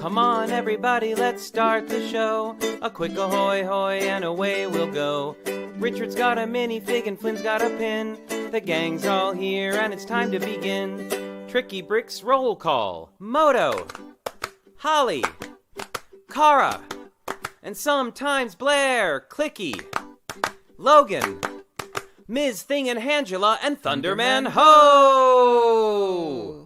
Come on, everybody, let's start the show. A quick ahoy hoy and away we'll go. Richard's got a minifig and Flynn's got a pin. The gang's all here and it's time to begin. TrickyBricks roll call. Moto, Holly, Cara, and sometimes Blair, Clicky, Logan, Ms. Thing and Angela, and Thunderman Ho!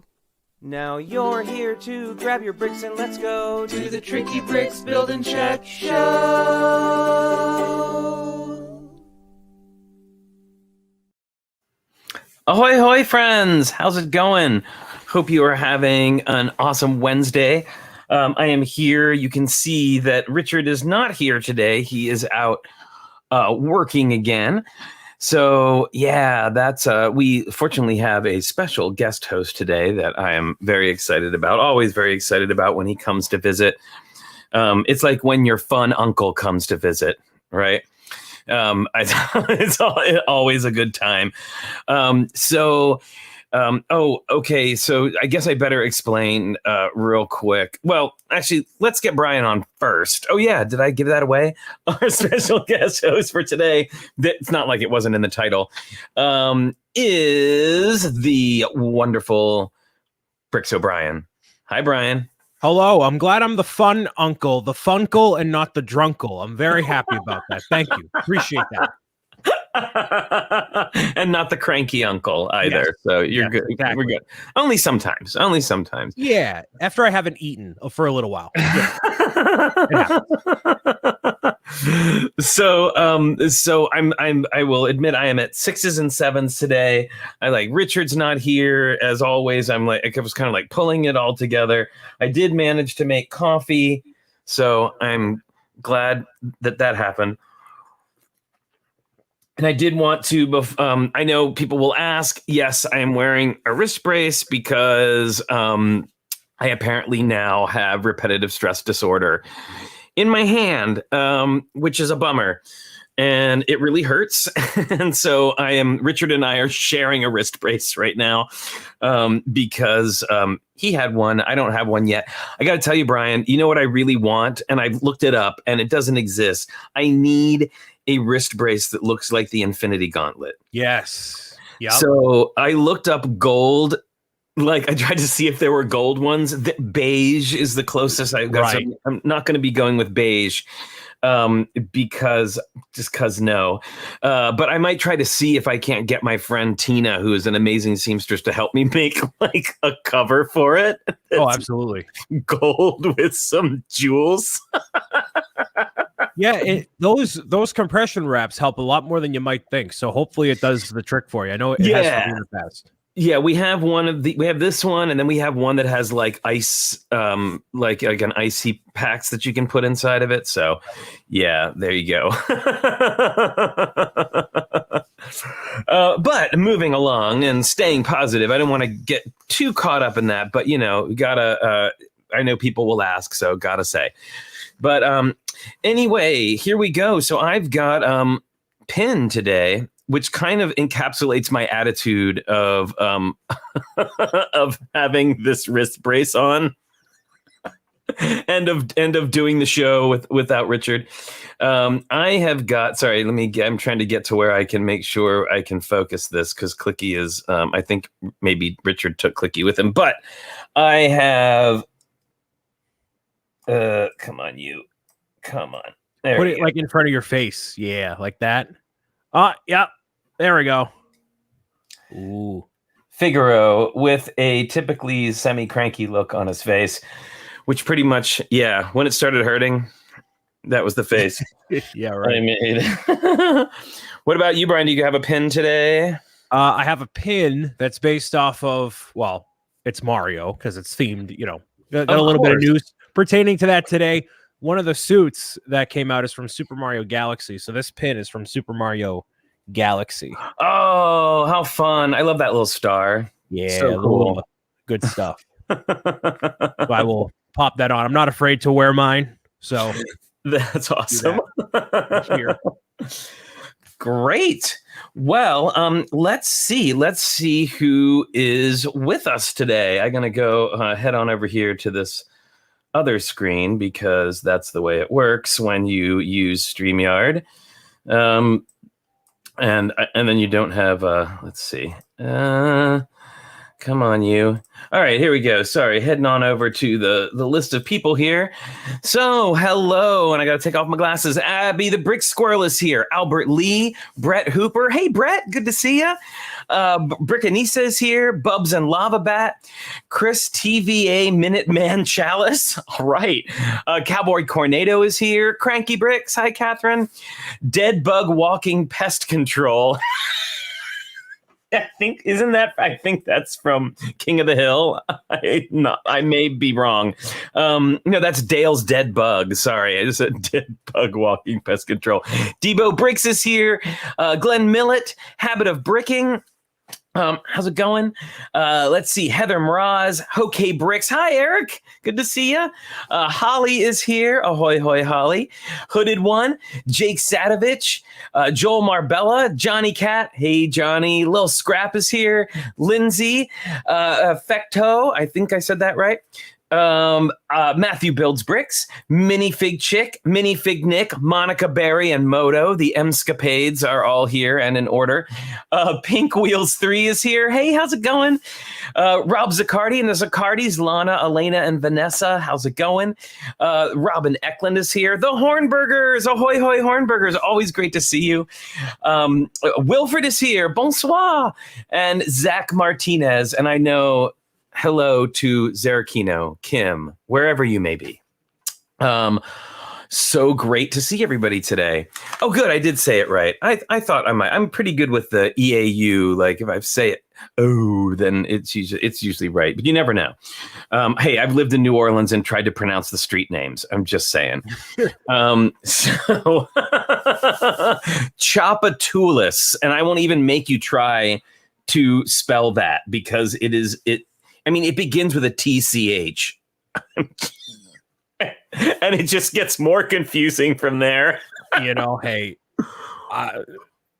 Now you're here to grab your bricks and let's go to the TrickyBricks Build and Check Show! Ahoy, hoy, friends! How's it going? Hope you are having an awesome Wednesday. I am here. You can see that Richard is not here today. He is out working again. So, yeah, that's we fortunately have a special guest host today that I am very excited about, always very excited about when he comes to visit. It's like when your fun uncle comes to visit, right? It's always a good time. Okay. So I guess I better explain real quick. Well, actually, let's get Brian on first. Oh, yeah. Did I give that away? Our special guest host for today, it's not like it wasn't in the title, is the wonderful Bricks O'Brien. Hi, Brian. Hello. I'm glad I'm the fun uncle, the funkle and not the drunkle. I'm very happy about that. Thank you. Appreciate that. And not the cranky uncle either. Yes. So you're good. Exactly. We're good. Only sometimes. Yeah. After I haven't eaten for a little while. Yeah. So I will admit I am at 6s and 7s today. Richard's not here as always. I was kind of like pulling it all together. I did manage to make coffee, so I'm glad that happened. And I did want to, I know people will ask, yes, I am wearing a wrist brace because I apparently now have repetitive stress disorder in my hand, which is a bummer. And it really hurts. And so Richard and I are sharing a wrist brace right now because he had one. I don't have one yet. I got to tell you, Brian, you know what I really want? And I've looked it up and it doesn't exist. I need a wrist brace that looks like the Infinity Gauntlet. Yes. Yep. So I looked up gold. I tried to see if there were gold ones. Beige is the closest I've got. Right. So I'm not going to be going with beige because no. But I might try to see if I can't get my friend Tina, who is an amazing seamstress, to help me make a cover for it. Oh, absolutely. Gold with some jewels. Yeah, those compression wraps help a lot more than you might think. So hopefully it does the trick for you. I know it has to be the best. Yeah, we have this one, and then we have one that has ice, like an icy packs that you can put inside of it. So, yeah, there you go. But moving along and staying positive, I don't want to get too caught up in that. But gotta. I know people will ask, so gotta say. But anyway, here we go. So I've got pin today, which kind of encapsulates my attitude of of having this wrist brace on and of doing the show without Richard. I have got, sorry, I'm trying to get to where I can make sure I can focus this because Clicky is, I think maybe Richard took Clicky with him, but I have, come on. There Put it in front of your face. Yeah, like that. Yeah. There we go. Ooh. Figaro with a typically semi-cranky look on his face, which pretty much, yeah, when it started hurting, that was the face. Yeah, right. I made. What about you, Brian? Do you have a pin today? I have a pin that's based off of, well, it's Mario because it's themed, got a little bit of news pertaining to that today. One of the suits that came out is from Super Mario Galaxy. So this pin is from Super Mario Galaxy. Oh, how fun. I love that little star. Yeah, so cool. Good stuff. So I will pop that on. I'm not afraid to wear mine. So that's awesome. Here. Great. Well, let's see who is with us today. I'm going to go head on over here to this other screen because that's the way it works when you use StreamYard. And then you don't have, let's see. Come on, you. All right, here we go. Sorry, heading on over to the list of people here. So, hello, and I got to take off my glasses. Abby the Brick Squirrel is here. Albert Lee, Brett Hooper. Hey, Brett, good to see you. Brick Anissa is here. Bubs and Lava Bat. Chris TVA Minuteman Chalice. All right. Cowboy Cornado is here. Cranky Bricks. Hi, Catherine. Dead Bug Walking Pest Control. I think that's from King of the Hill. I may be wrong. No, that's Dale's Dead Bug. Sorry, I just said Dead Bug Walking Pest Control. Debo Bricks is here. Glenn Millett, Habit of Bricking. How's it going? Let's see. Heather Mraz, Hokey Bricks. Hi, Eric. Good to see you. Holly is here. Ahoy, hoy, Holly. Hooded One, Jake Sadovich, Joel Marbella, Johnny Cat. Hey, Johnny. Lil Scrap is here. Lindsay, Fecto. I think I said that right. Matthew Builds Bricks, Minifig Chick, Minifig Nick, Monica Berry, and Moto. The Emscapades are all here and in order. Pink Wheels 3 is here. Hey, how's it going? Rob Zaccardi and the Zaccardis, Lana, Elena, and Vanessa. How's it going? Robin Eklund is here. The Hornburgers. Ahoy, hoy, Hornburgers. Always great to see you. Wilfred is here. Bonsoir. And Zach Martinez. And I know... hello to Zarakino, Kim, wherever you may be. So great to see everybody today. Oh, good. I did say it right. I thought I might. I'm pretty good with the EAU. Like if I say it, then it's usually right, but you never know. Hey, I've lived in New Orleans and tried to pronounce the street names. I'm just saying. So Chapatulis, and I won't even make you try to spell that because it begins with a TCH. And it just gets more confusing from there. Hey,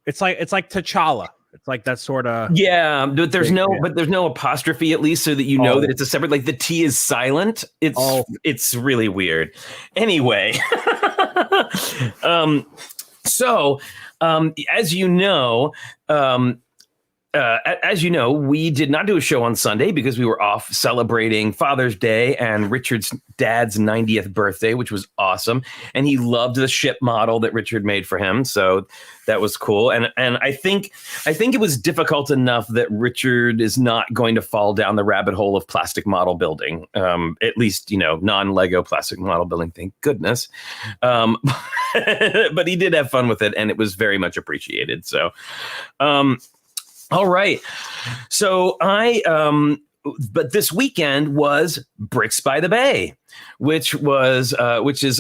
it's like T'Challa. It's like that sort of. Yeah, but there's no apostrophe at least, so that you know that it's a separate. Like the T is silent. It's really weird. Anyway, so as you know. As you know, we did not do a show on Sunday because we were off celebrating Father's Day and Richard's dad's 90th birthday, which was awesome. And he loved the ship model that Richard made for him. So that was cool. And I think it was difficult enough that Richard is not going to fall down the rabbit hole of plastic model building. At least, non-Lego plastic model building, thank goodness. But he did have fun with it, and it was very much appreciated. So, all right. So but this weekend was Bricks by the Bay, which is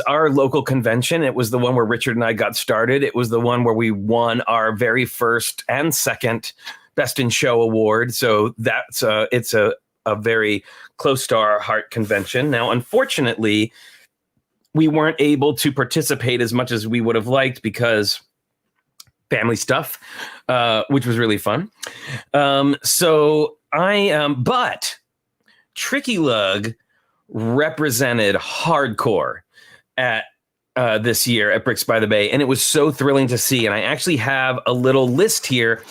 our local convention. It was the one where Richard and I got started. It was the one where we won our very first and second Best in Show award. So it's a very close to our heart convention. Now, unfortunately, we weren't able to participate as much as we would have liked because family stuff, which was really fun. But TrickyLUG represented hardcore at this year at Bricks by the Bay, and it was so thrilling to see. And I actually have a little list here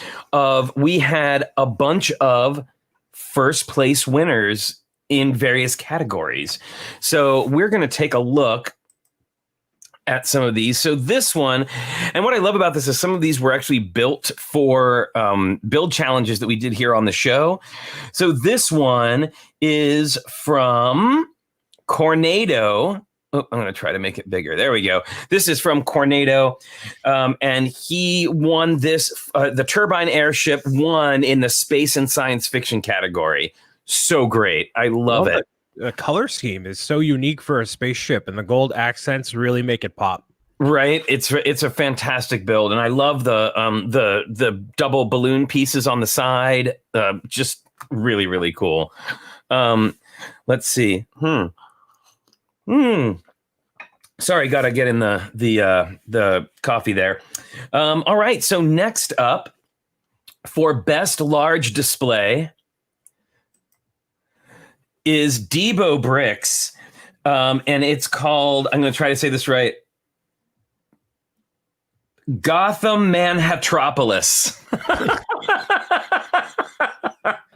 we had a bunch of first place winners in various categories. So we're going to take a look at some of these. So this one, and what I love about this is some of these were actually built for build challenges that we did here on the show. So this one is from Cornado. Oh, I'm going to try to make it bigger. There we go. This is from Cornado. And he won this, the turbine airship won in the space and science fiction category. So great. I love it. The color scheme is so unique for a spaceship, and the gold accents really make it pop. Right, it's a fantastic build, and I love the double balloon pieces on the side. Just really, really cool. Let's see. Sorry, gotta get in the coffee there. All right, so next up for best large display is Debo Bricks. And it's called, I'm going to try to say this right, Gotham Manhatropolis.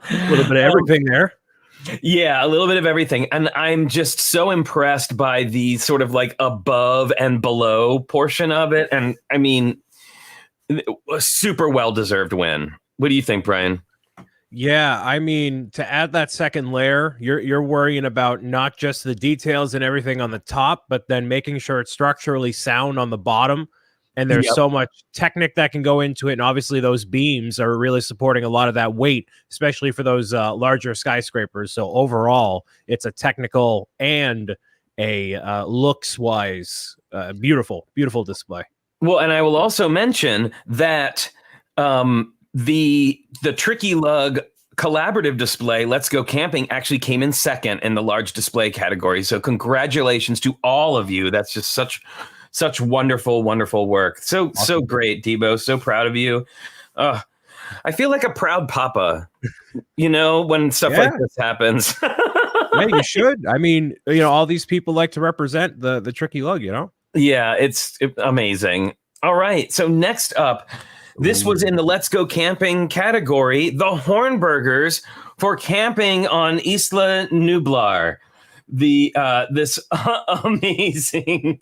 A little bit of everything there. Yeah, a little bit of everything. And I'm just so impressed by the sort of like above and below portion of it. And I mean, a super well-deserved win. What do you think, Brian? Yeah, I mean, to add that second layer, you're worrying about not just the details and everything on the top, but then making sure it's structurally sound on the bottom. And there's so much technique that can go into it. And obviously those beams are really supporting a lot of that weight, especially for those larger skyscrapers. So overall, it's a technical and a looks-wise beautiful display. Well, and I will also mention that the TrickyLUG collaborative display, Let's Go Camping, actually came in second in the large display category. So congratulations to all of you. That's just such wonderful work. So awesome. So great, Debo. So proud of you. I feel like a proud papa, when stuff like this happens. Yeah, you should. I mean, all these people like to represent the TrickyLUG, Yeah, it's amazing. All right. So next up, this was in the Let's Go Camping category, the Hornburgers for camping on Isla Nublar. This amazing.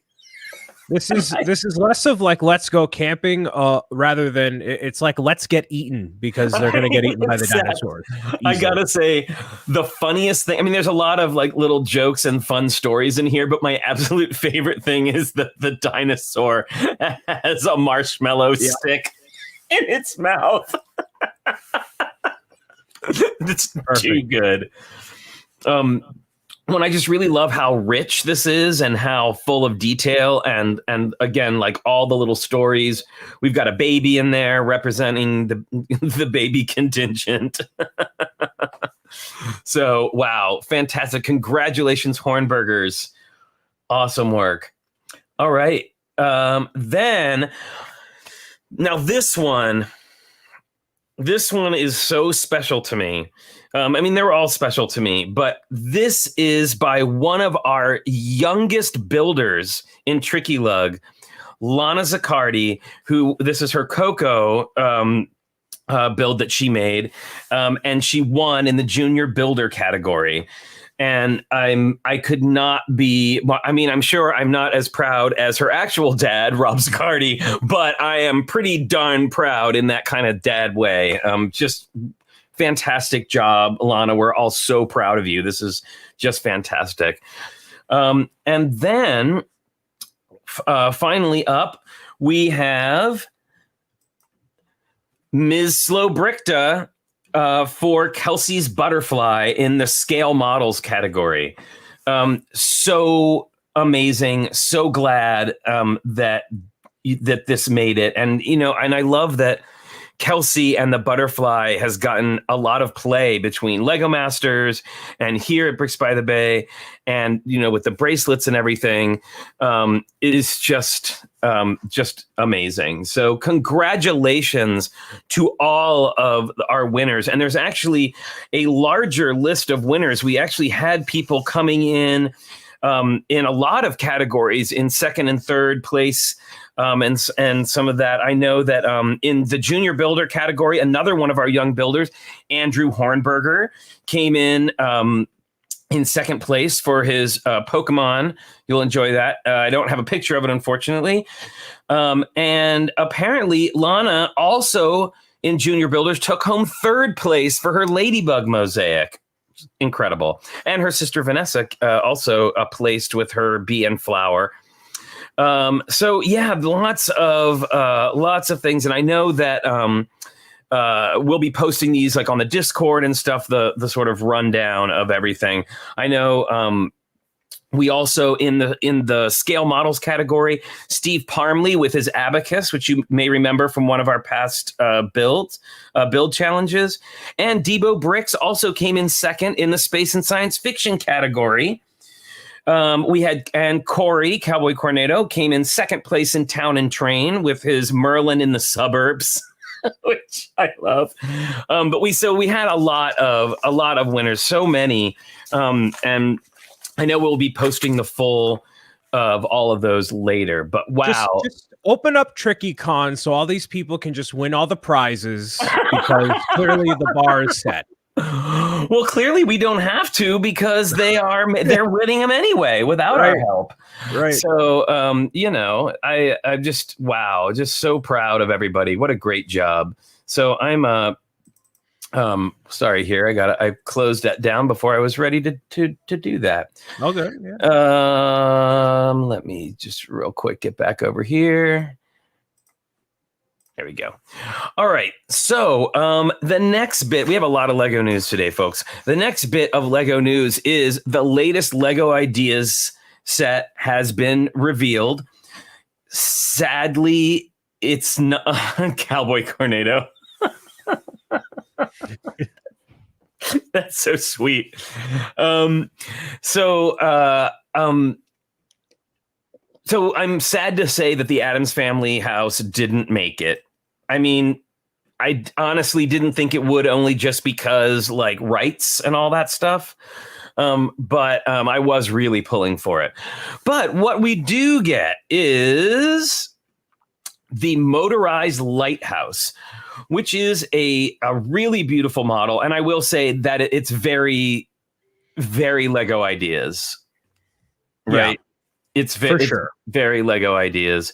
This is less of like Let's Go Camping rather than it's like Let's Get Eaten, because they're going to get eaten by the dinosaurs. Easily. I got to say, the funniest thing, I mean, there's a lot of like little jokes and fun stories in here, but my absolute favorite thing is that the dinosaur has a marshmallow stick in its mouth. It's perfect. Too good. When I just really love how rich this is and how full of detail and again, like all the little stories. We've got a baby in there representing the baby contingent. So, wow, fantastic. Congratulations, Hornburgers. Awesome work. All right. Then, now this one is so special to me. I mean, they were all special to me, but this is by one of our youngest builders in TrickyLUG, Lana Zaccardi, who this is her Coco build that she made, and she won in the junior builder category. And I could not be, I mean, I'm sure I'm not as proud as her actual dad, Rob Zaccardi, but I am pretty darn proud in that kind of dad way. Just fantastic job, Alana. We're all so proud of you. This is just fantastic. And then finally up, we have Ms. Slowbrickta for Kelsey's Butterfly in the scale models category. So amazing. So glad that this made it. And, and I love that Kelsey and the Butterfly has gotten a lot of play between Lego Masters and here at Bricks by the Bay, and with the bracelets and everything. It is just amazing. So congratulations to all of our winners. And there's actually a larger list of winners. We actually had people coming in a lot of categories in second and third place. And some of that, I know that in the junior builder category, another one of our young builders, Andrew Hornberger, came in second place for his Pokemon. You'll enjoy that. I don't have a picture of it, unfortunately. And apparently, Lana also in junior builders took home third place for her Ladybug mosaic. Incredible. And her sister Vanessa also placed with her bee and flower. So yeah, lots of things. And I know that, we'll be posting these like on the Discord and stuff, the sort of rundown of everything. I know, we also in the scale models category, Steve Parmley with his abacus, which you may remember from one of our past build challenges, and Debo Bricks also came in second in the space and science fiction category. We had, and Corey, Cowboy Cornado, came in second place in Town and Train with his Merlin in the Suburbs, which I love. But we had a lot of winners, so many. And I know we'll be posting the full of all of those later, but wow. Just open up TrickyCon so all these people can just win all the prizes because clearly the bar is set. Well, clearly we don't have to because they're winning them anyway without our help. Right. So, you know, I'm just so proud of everybody. What a great job. So I'm sorry here. I closed that down before I was ready to do that. Okay. Yeah. Let me just real quick get back over here. There we go. All right. So the next bit, we have a lot of Lego news today, folks. The next bit of Lego news is the latest Lego Ideas set has been revealed. Sadly, it's not Cowboy Cornado. That's so sweet. So I'm sad to say that the Addams Family house didn't make it. I mean, I honestly didn't think it would, only just because like rights and all that stuff. But I was really pulling for it. But what we do get is the motorized lighthouse, which is a really beautiful model. And I will say that it's very, very Lego Ideas. Right? Yeah, it's very Lego Ideas.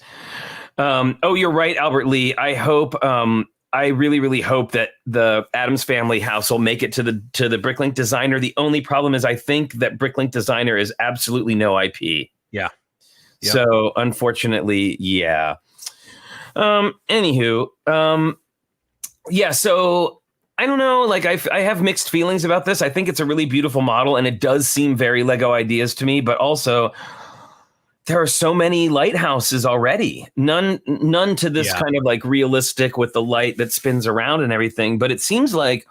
Oh, you're right, Albert Lee. I hope I really, really hope that the Addams Family house will make it to the Bricklink Designer. The only problem is I think that Bricklink Designer is absolutely no IP. Yeah. Yep. So unfortunately, yeah. Anywho, yeah. So I don't know. Like I have mixed feelings about this. I think it's a really beautiful model, and it does seem very Lego Ideas to me. But also, there are so many lighthouses already. None to this kind of like realistic with the light that spins around and everything. But it seems like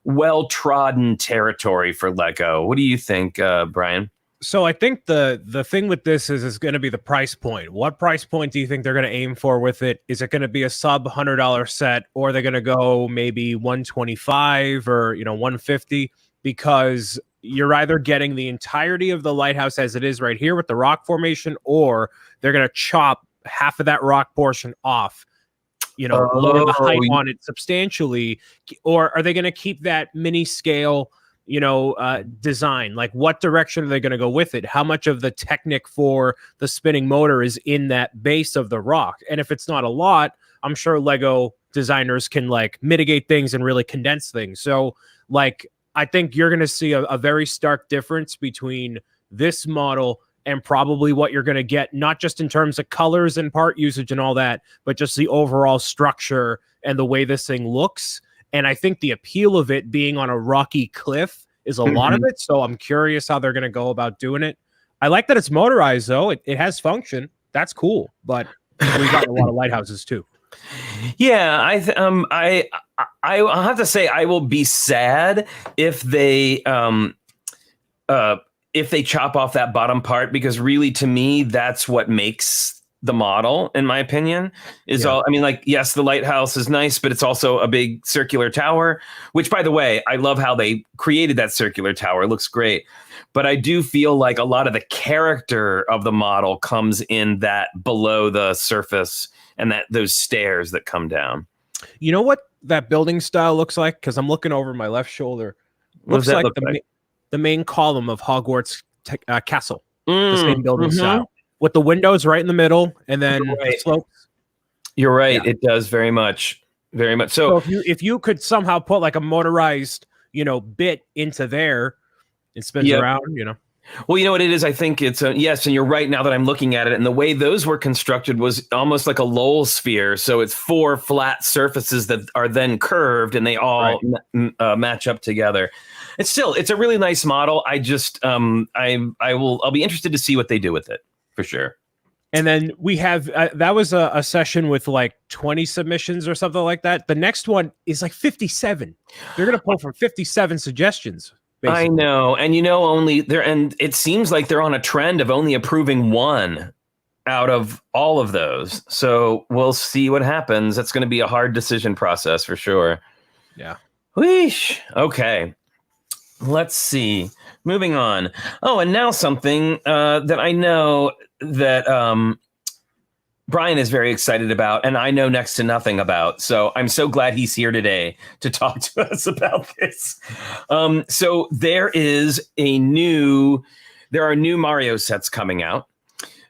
well-trodden territory for Lego. What do you think, Brian? So I think the thing with this is going to be the price point. What price point do you think they're going to aim for with it? Is it going to be a sub $100 set, or are they going to go maybe 125 or $150? Because you're either getting the entirety of the lighthouse as it is right here with the rock formation, or they're going to chop half of that rock portion off, lower the height on it substantially. Or are they going to keep that mini scale, design? Like, what direction are they going to go with it? How much of the technic for the spinning motor is in that base of the rock? And if it's not a lot, I'm sure Lego designers can like mitigate things and really condense things. So like, I think you're going to see a very stark difference between this model and probably what you're going to get, not just in terms of colors and part usage and all that, but just the overall structure and the way this thing looks. And I think the appeal of it being on a rocky cliff is a lot of it. So I'm curious how they're going to go about doing it. I like that it's motorized, though. It has function. That's cool. But we've got a lot of lighthouses, too. Yeah, I'll have to say I will be sad if they chop off that bottom part, because really to me that's what makes the model, in my opinion, is all. I mean, like, yes, the lighthouse is nice, but it's also a big circular tower, which, by the way, I love how they created that circular tower. It looks great. But I do feel like a lot of the character of the model comes in that below the surface and those stairs that come down. You know what that building style looks like? Because I'm looking over my left shoulder. Looks like the main column of Hogwarts Castle. The same building style, with the windows right in the middle, and then the slopes. You're right. Yeah. It does very much. So if you could somehow put like a motorized, bit into there, it spins around, Well, you know what it is? I think it's yes, and you're right now that I'm looking at it. And the way those were constructed was almost like a Lowell sphere. So it's 4 flat surfaces that are then curved, and they all match up together. It's a really nice model. I just I'll be interested to see what they do with it for sure. And then we have that was a session with like 20 submissions or something like that. The next one is like 57. They're gonna pull from 57 suggestions. Basically. I know. And and it seems like they're on a trend of only approving 1 out of all of those. So we'll see what happens. That's going to be a hard decision process for sure. Yeah. Wheesh. Okay. Let's see. Moving on. Oh, and now something that I know that Brian is very excited about, and I know next to nothing about. So I'm so glad he's here today to talk to us about this. So there are new Mario sets coming out.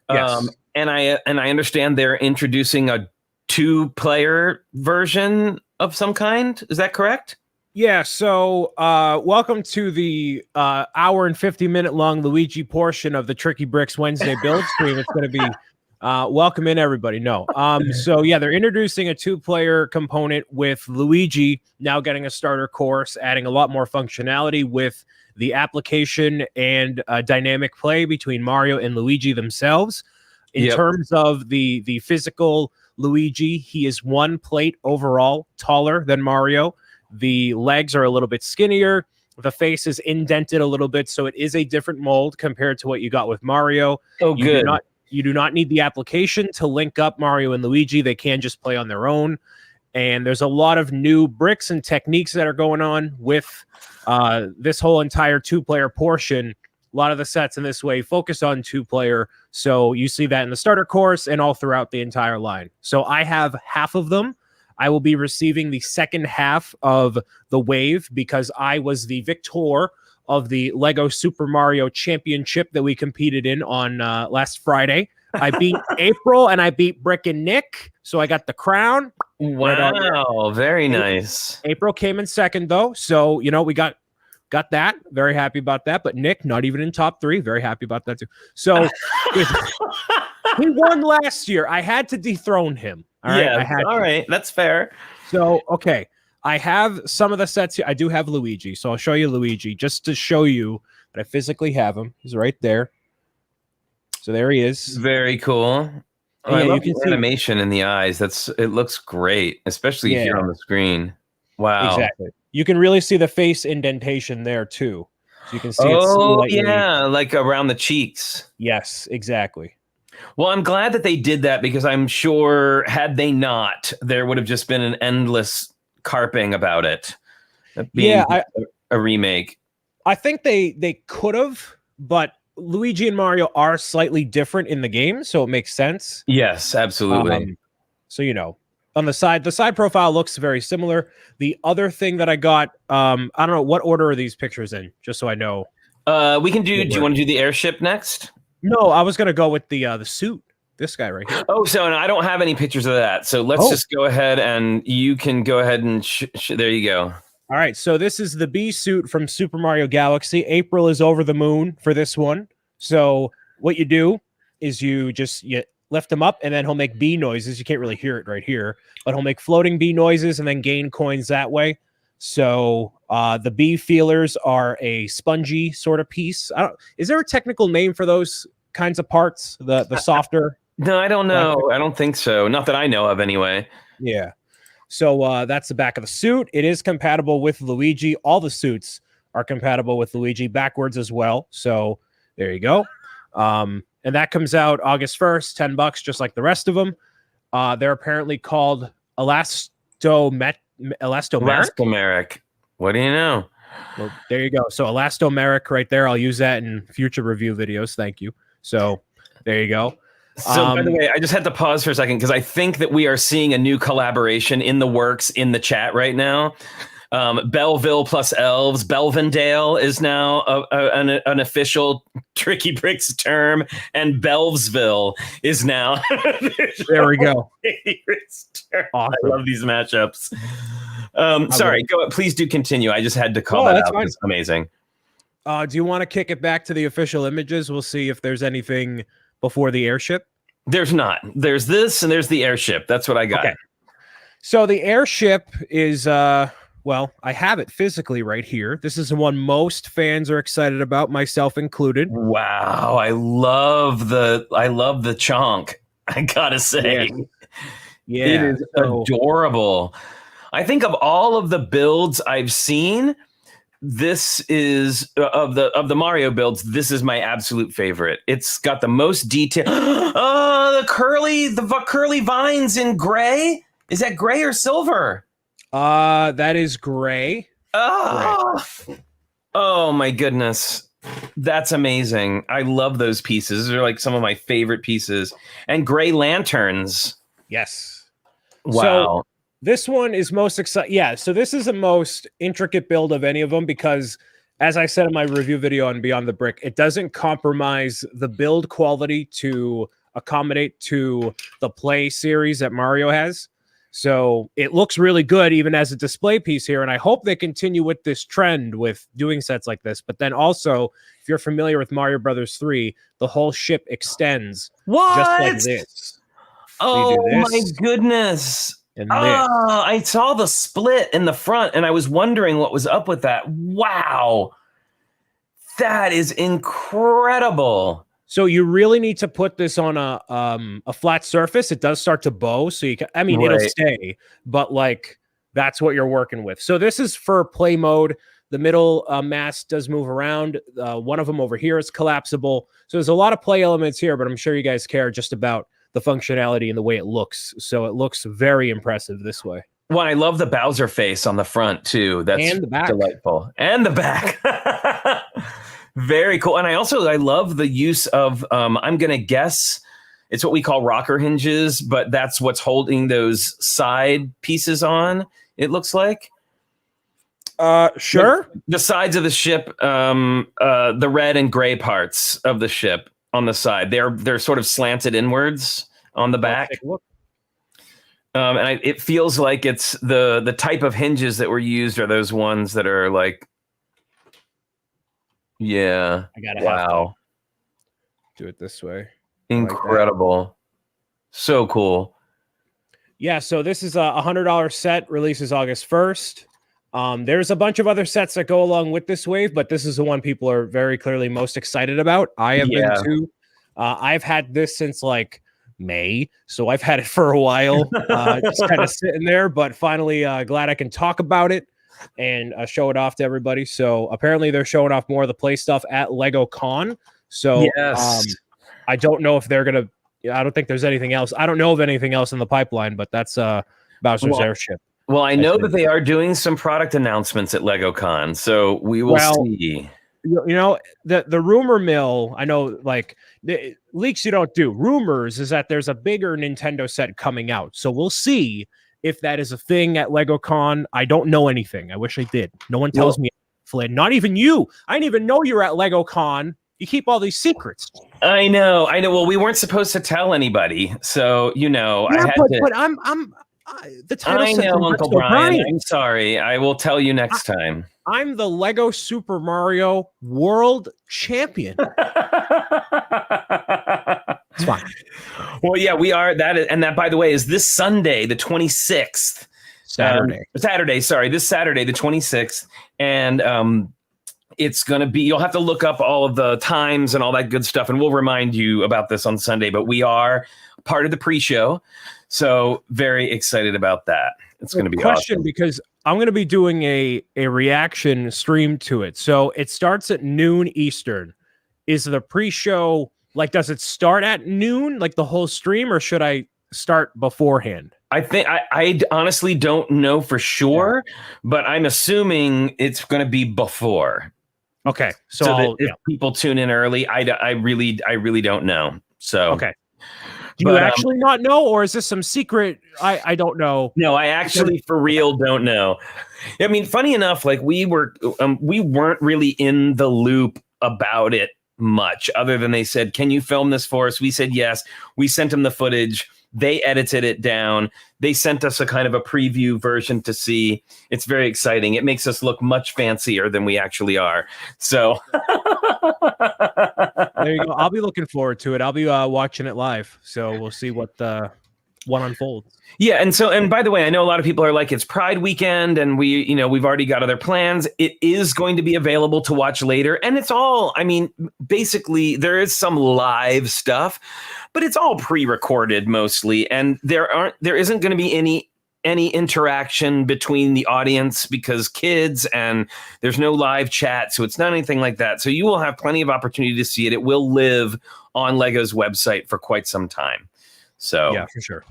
Yes. And I understand they're introducing a 2-player version of some kind. Is that correct? Yeah, so welcome to the hour and 50-minute long Luigi portion of the TrickyBricks Wednesday build stream. It's going to be welcome in, everybody. No. So, yeah, they're introducing a 2-player component with Luigi now getting a starter course, adding a lot more functionality with the application and dynamic play between Mario and Luigi themselves. In terms of the physical Luigi, he is 1 plate overall taller than Mario. The legs are a little bit skinnier. The face is indented a little bit, so it is a different mold compared to what you got with Mario. Oh, good. You do not need the application to link up Mario and Luigi. They can just play on their own. And there's a lot of new bricks and techniques that are going on with this whole entire 2-player portion. A lot of the sets in this way focus on 2-player. So you see that in the starter course and all throughout the entire line. So I have half of them. I will be receiving the second half of the wave because I was the victor of the Lego Super Mario Championship that we competed in on last Friday. I beat April and I beat Brick and Nick, so I got the crown. Wow, very nice. April came in second, though, so, we got that. Very happy about that, but Nick, not even in top 3. Very happy about that, too. So he won last year. I had to dethrone him. All right, yeah, all right, that's fair. So, okay, I have some of the sets here. I do have Luigi, so I'll show you Luigi just to show you that I physically have him. He's right there. So there he is. Very cool. Oh, I love the animation in the eyes. It looks great, especially here on the screen. Wow. Exactly. You can really see the face indentation there too. So you can see like around the cheeks. Yes, exactly. Well, I'm glad that they did that because I'm sure had they not, there would have just been an endless carping about it. Being a remake. I think they could have, but Luigi and Mario are slightly different in the game, so it makes sense. Yes, absolutely. So, on the side profile looks very similar. The other thing that I got, I don't know, what order are these pictures in, just so I know. We can do you want to do the airship next? No, I was going to go with the suit. This guy right here. Oh, so I don't have any pictures of that. So let's just go ahead and you can go ahead and there you go. All right. So this is the B suit from Super Mario Galaxy. April is over the moon for this one. So what you do is you lift him up and then he'll make bee noises. You can't really hear it right here, but he'll make floating bee noises and then gain coins that way. So the bee feelers are a spongy sort of piece. Is there a technical name for those kinds of parts? The softer? No, I don't know. I don't think so. Not that I know of anyway. Yeah. So that's the back of the suit. It is compatible with Luigi. All the suits are compatible with Luigi backwards as well. So there you go. And that comes out August 1st, $10, just like the rest of them. They're apparently called elastomeric. What do you know? Well, there you go. So elastomeric right there. I'll use that in future review videos. Thank you. So there you go. So by the way, I just had to pause for a second because I think that we are seeing a new collaboration in the works in the chat right now. Belleville plus Elves. Belvendale is now an official TrickyBricks term, and Belvesville is now. There we go. Awesome. I love these matchups. Sorry, go. Please do continue. I just had to call that out. It's amazing. Do you want to kick it back to the official images? We'll see if there's anything before the airship. There's not. There's this and there's the airship. That's what I got. Okay. So the airship is well, I have it physically right here. This is the one most fans are excited about, myself included. Wow, I love the chonk. I gotta say, yeah. It is adorable. I think of all of the builds I've seen, this is of the Mario builds. This is my absolute favorite. It's got the most detail. The curly vines in gray. Is that gray or silver? That is gray. Oh. Oh my goodness. That's amazing. I love those pieces. They're like some of my favorite pieces. And gray lanterns. Yes. Wow. So this one is most exciting. Yeah. So this is the most intricate build of any of them because, as I said in my review video on Beyond the Brick, it doesn't compromise the build quality to accommodate to the play series that Mario has. So it looks really good even as a display piece here. And I hope they continue with this trend with doing sets like this. But then also, if you're familiar with Mario Brothers 3, the whole ship extends just like this. Oh my goodness. And I saw the split in the front and I was wondering what was up with that. Wow. That is incredible. So you really need to put this on a flat surface. It does start to bow, so you can. I mean, it'll stay, but like that's what you're working with. So this is for play mode. The middle mast does move around. One of them over here is collapsible. So there's a lot of play elements here, but I'm sure you guys care just about the functionality and the way it looks. So it looks very impressive this way. Well, I love the Bowser face on the front too. That's and the back. Delightful. And the back. Very cool. And I love the use of, I'm going to guess it's what we call rocker hinges, but that's what's holding those side pieces on, it looks like. Sure. The sides of the ship, the red and gray parts of the ship on the side, they're sort of slanted inwards on the back. And it feels like it's the type of hinges that were used are those ones that are like, yeah. I gotta wow. Do it this way. Incredible. Like so cool. Yeah, so this is a $100 set, releases August 1st. There's a bunch of other sets that go along with this wave, but this is the one people are very clearly most excited about. I have been too. I've had this since like May, so I've had it for a while, just kind of sitting there, but finally glad I can talk about it and show it off to everybody. So apparently they're showing off more of the play stuff at Lego Con. So I don't know if they're gonna. I don't think there's anything else. I don't know of anything else in the pipeline, but that's Bowser's Airship. Well, I know that they are doing some product announcements at Lego Con, so we will see. You know, the rumor mill, I know, like, the leaks you don't do. Rumors is that there's a bigger Nintendo set coming out. So we'll see if that is a thing at Lego Con. I don't know anything. I wish I did. No one tells me, Flynn. Not even you. I didn't even know you're at Lego Con. You keep all these secrets. I know. Well, we weren't supposed to tell anybody. So, you know, yeah, but I'm the title. I know, Uncle Brian. I'm sorry. I will tell you next time. I'm the Lego Super Mario World Champion. It's fine. Well, yeah, we are. And that, by the way, is this Sunday, the 26th. Saturday, sorry. This Saturday, the 26th. And it's going to be, you'll have to look up all of the times and all that good stuff. And we'll remind you about this on Sunday. But we are part of the pre-show. So very excited about that. It's going to be awesome. Because I'm going to be doing a reaction stream to it. So it starts at noon Eastern. Is the pre-show, like, does it start at noon, like the whole stream, or should I start beforehand? I think I honestly don't know for sure, but I'm assuming it's going to be before. Okay. So if people tune in early, I really don't know. So, okay. Do you actually not know, or is this some secret? I don't know. No, I actually for real don't know. I mean, funny enough, like we weren't really in the loop about it much, other than they said, "Can you film this for us?" We said yes. We sent them the footage. They edited it down. They sent us a kind of a preview version to see. It's very exciting. It makes us look much fancier than we actually are. So there you go. I'll be looking forward to it. I'll be watching it live. So we'll see what unfolds. Yeah, and by the way, I know a lot of people are like, it's Pride weekend, and we've already got other plans. It is going to be available to watch later, and it's all, I mean, basically there is some live stuff, but it's all pre-recorded mostly, and there isn't going to be any interaction between the audience because kids, and there's no live chat, so it's not anything like that. So you will have plenty of opportunity to see it. It will live on Lego's website for quite some time. So yeah, for sure.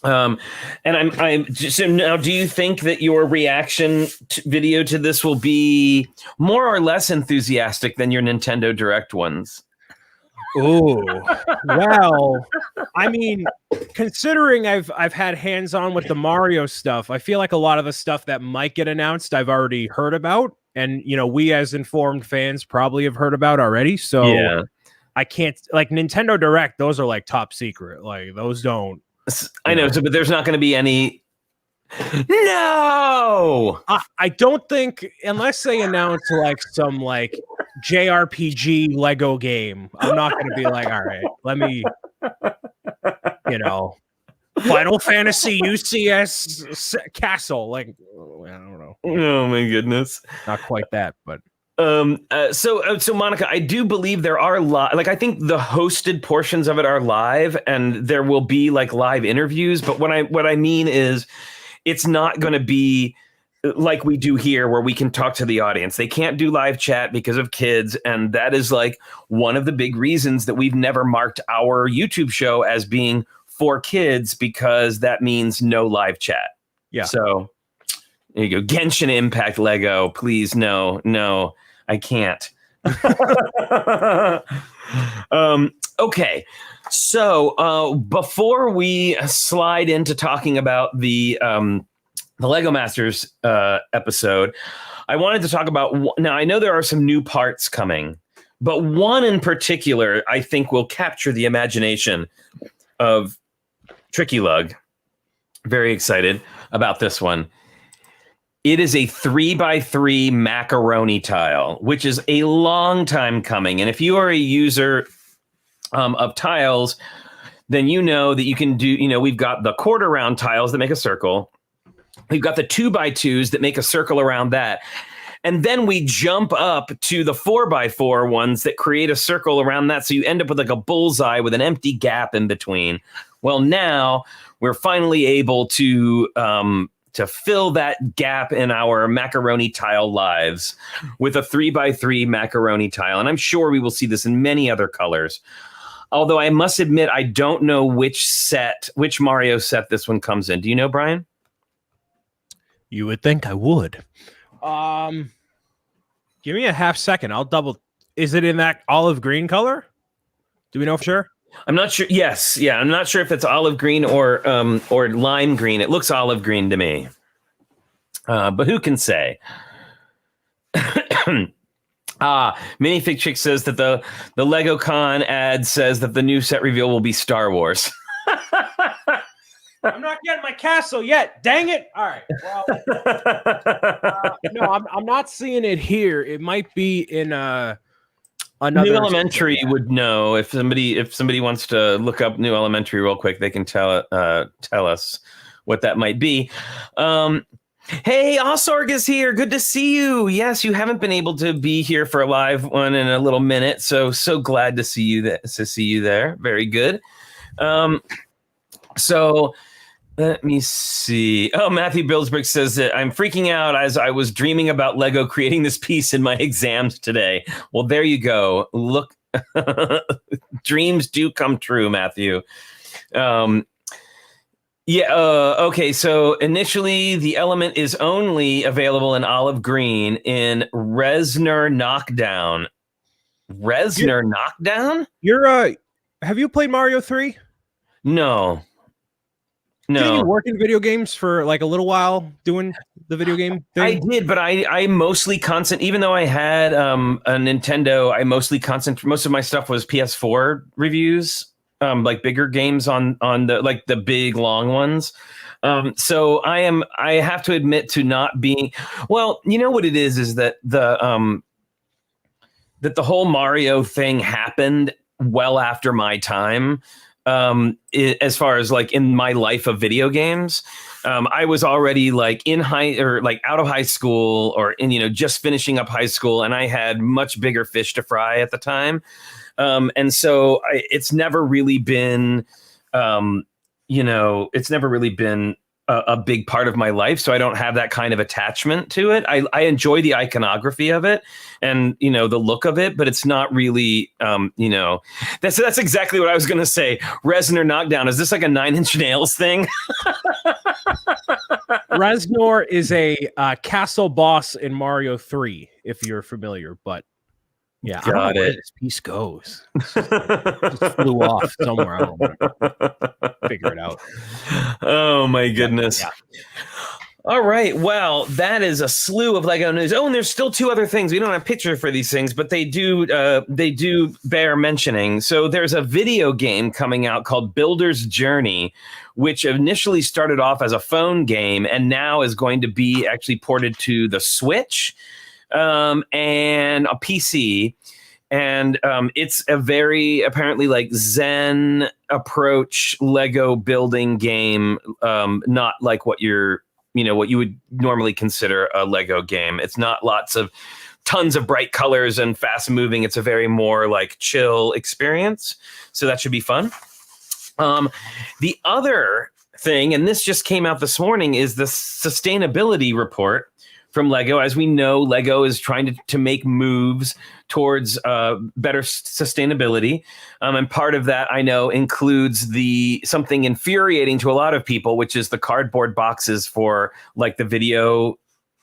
And I'm just, so now, do you think that your reaction video to this will be more or less enthusiastic than your Nintendo Direct ones? Oh, well, I mean, considering I've had hands-on with the Mario stuff, I feel like a lot of the stuff that might get announced I've already heard about, and we as informed fans probably have heard about already. So yeah. I can't, like, Nintendo Direct, those are like top secret. Like, those don't. I know, but there's not going to be any. No, I don't think, unless they announce like some like JRPG Lego game, I'm not going to be like, all right, let me, Final Fantasy UCS Castle. Like, I don't know. Oh my goodness, not quite that, but. So Monica, I do believe there are I think the hosted portions of it are live, and there will be like live interviews. But what I mean is, it's not going to be like we do here, where we can talk to the audience. They can't do live chat because of kids, and that is like one of the big reasons that we've never marked our YouTube show as being for kids, because that means no live chat. Yeah. So there you go. Genshin Impact Lego, please, no. I can't. Okay. So before we slide into talking about the Lego Masters episode, I wanted to talk about, now I know there are some new parts coming, but one in particular I think will capture the imagination of TrickyLUG. Very excited about this one. It is a 3x3 macaroni tile, which is a long time coming. And if you are a user of tiles, then you know that you can do, we've got the quarter round tiles that make a circle. We've got the 2x2s that make a circle around that. And then we jump up to the 4x4 ones that create a circle around that. So you end up with like a bullseye with an empty gap in between. Well, now we're finally able to fill that gap in our macaroni tile lives with a 3x3 macaroni tile. And I'm sure we will see this in many other colors. Although I must admit, I don't know which Mario set this one comes in. Do you know, Brian? You would think I would. Give me a half second. I'll double. Is it in that olive green color? Do we know for sure? I'm not sure. Yes. Yeah. I'm not sure if it's olive green or lime green. It looks olive green to me. But who can say? Minifig Chick says that the LegoCon ad says that the new set reveal will be Star Wars. I'm not getting my castle yet. Dang it. All right. Well, no, I'm not seeing it here. It might be in another. New Elementary would know. If somebody wants to look up New Elementary real quick, they can tell us what that might be. Hey, Osorg is here. Good to see you. Yes, you haven't been able to be here for a live one in a little minute, so glad to see you there. Very good. So let me see. Oh, Matthew Bilsbrick says that I'm freaking out as I was dreaming about Lego creating this piece in my exams today. Well, there you go. Look, dreams do come true, Matthew. Okay. So initially, the element is only available in olive green in Resner Knockdown. Knockdown? Have you played Mario 3? No. Didn't you work in video games for like a little while doing the video game thing? I did, but I mostly even though I had a Nintendo, I mostly most of my stuff was PS4 reviews, like bigger games on the big long ones. So I have to admit to not being, well, you know what it is that the whole Mario thing happened well after my time. As far as like in my life of video games, I was already like out of high school or just finishing up high school, and I had much bigger fish to fry at the time. And so it's never really been, a big part of my life, so I don't have that kind of attachment to it. I enjoy the iconography of it and, you know, the look of it, but it's not really, you know, that's exactly what I was going to say. Reznor Knockdown. Is this like a 9 Inch Nails thing? Reznor is a castle boss in Mario 3, if you're familiar, but yeah, I don't know where this piece goes. Just flew off somewhere. I don't know. Figure it out. Oh my goodness. Yeah. All right. Well, that is a slew of Lego news. Oh, and there's still 2 other things. We don't have a picture for these things, but they do bear mentioning. So there's a video game coming out called Builder's Journey, which initially started off as a phone game and now is going to be actually ported to the Switch and a PC. And it's a very apparently like Zen approach Lego building game, not like what you would normally consider a Lego game. It's not tons of bright colors and fast moving. It's a very more like chill experience. So that should be fun. The other thing, and this just came out this morning, is the sustainability report from Lego. As we know, Lego is trying to make moves towards better sustainability. And part of that, I know, includes something infuriating to a lot of people, which is the cardboard boxes for like the video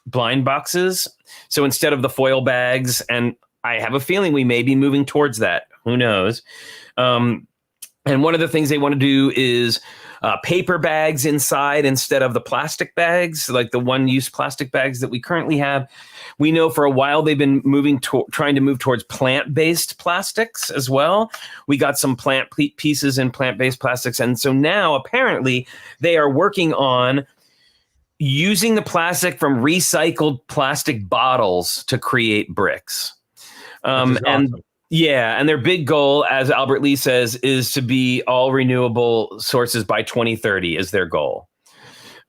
blind boxes. So instead of the foil bags, and I have a feeling we may be moving towards that. Who knows? And one of the things they want to do is paper bags inside instead of the plastic bags, like the one-use plastic bags that we currently have. We know for a while they've been trying to move towards plant-based plastics as well. We got some plant pieces in plant-based plastics. And so now apparently they are working on using the plastic from recycled plastic bottles to create bricks. And awesome. Yeah, and their big goal, as Albert Lee says, is to be all renewable sources by 2030 is their goal.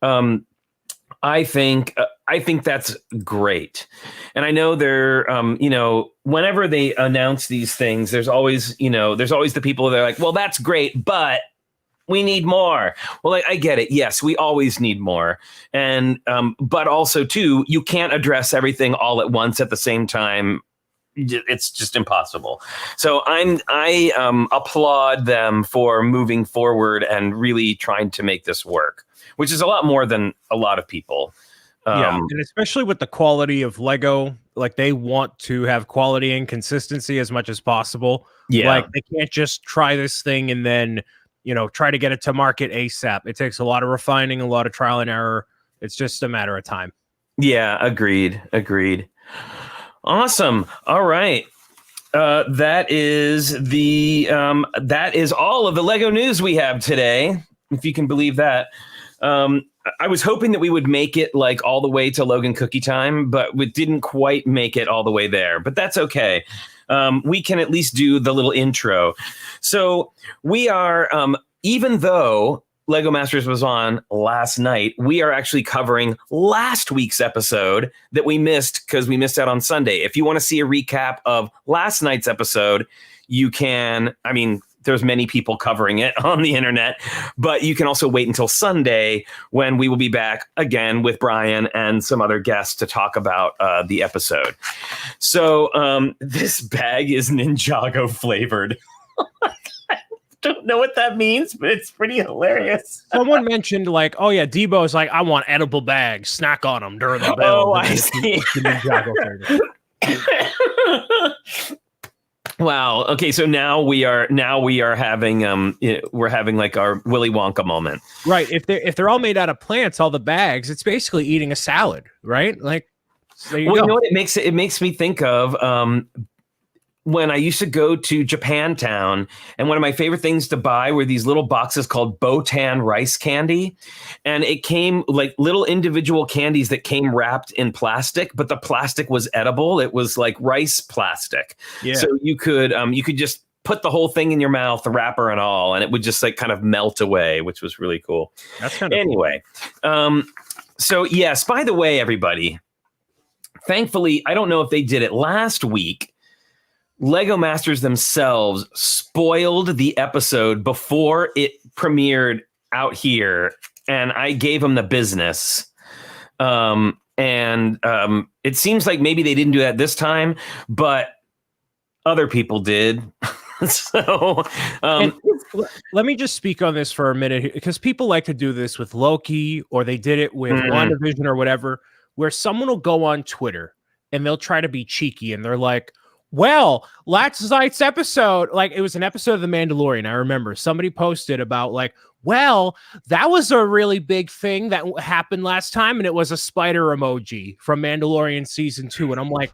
I think that's great. And I know they're, whenever they announce these things, there's always the people that are like, well, that's great, but we need more. Well, I get it. Yes, we always need more. And, but also too, you can't address everything all at once at the same time. It's just impossible. So I applaud them for moving forward and really trying to make this work, which is a lot more than a lot of people. And especially with the quality of Lego, like they want to have quality and consistency as much as possible. Yeah. Like they can't just try this thing and then, try to get it to market ASAP. It takes a lot of refining, a lot of trial and error. It's just a matter of time. Yeah, agreed. Awesome. All right. That is all of the Lego news we have today, if you can believe that. I was hoping that we would make it like all the way to Logan cookie time, but we didn't quite make it all the way there, but that's okay. We can at least do the little intro. So we are, even though Lego Masters was on last night, we are actually covering last week's episode that we missed because we missed out on Sunday. If you want to see a recap of last night's episode, you can. I mean, there's many people covering it on the internet, but you can also wait until Sunday when we will be back again with Brian and some other guests to talk about the episode. So this bag is Ninjago flavored. Don't know what that means, but it's pretty hilarious. Someone mentioned like, oh yeah, Debo's like, I want edible bags, snack on them during the build. Oh, I see. Wow. Okay, so now we are having we're having like our Willy Wonka moment. Right. If they're all made out of plants, all the bags, it's basically eating a salad, right? Like, so you know what it makes me think of when I used to go to Japantown, and one of my favorite things to buy were these little boxes called Botan rice candy. And it came like little individual candies that came wrapped in plastic, but the plastic was edible. It was like rice plastic. Yeah. So you could just put the whole thing in your mouth, the wrapper and all, and it would just like kind of melt away, which was really cool. That's kind of anyway. Cool. So yes, by the way, everybody, thankfully, I don't know if they did it last week, Lego Masters themselves spoiled the episode before it premiered out here and I gave them the business. It seems like maybe they didn't do that this time, but other people did. So let me just speak on this for a minute, because people like to do this with Loki, or they did it with WandaVision or whatever, where someone will go on Twitter and they'll try to be cheeky and they're like, well, last night's episode, like it was an episode of The Mandalorian. I remember somebody posted about like, well, that was a really big thing that happened last time, and it was a spider emoji from Mandalorian season 2. And I'm like,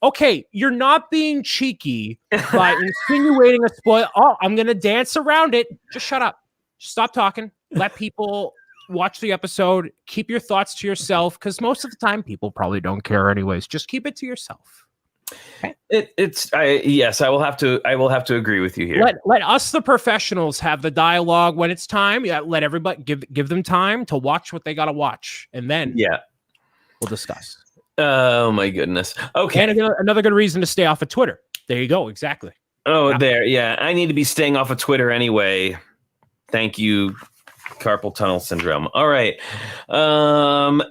okay, you're not being cheeky by insinuating a spoil. Oh, I'm going to dance around it. Just shut up. Stop talking. Let people watch the episode. Keep your thoughts to yourself, because most of the time people probably don't care anyways. Just keep it to yourself. Okay. Yes, I will have to agree with you here. Let us, the professionals, have the dialogue when it's time. Yeah, let everybody give them time to watch what they got to watch, and then we'll discuss. Oh my goodness. Okay. And another good reason to stay off of Twitter. There you go. Exactly. Oh, there. Yeah. I need to be staying off of Twitter anyway. Thank you. Carpal tunnel syndrome. All right.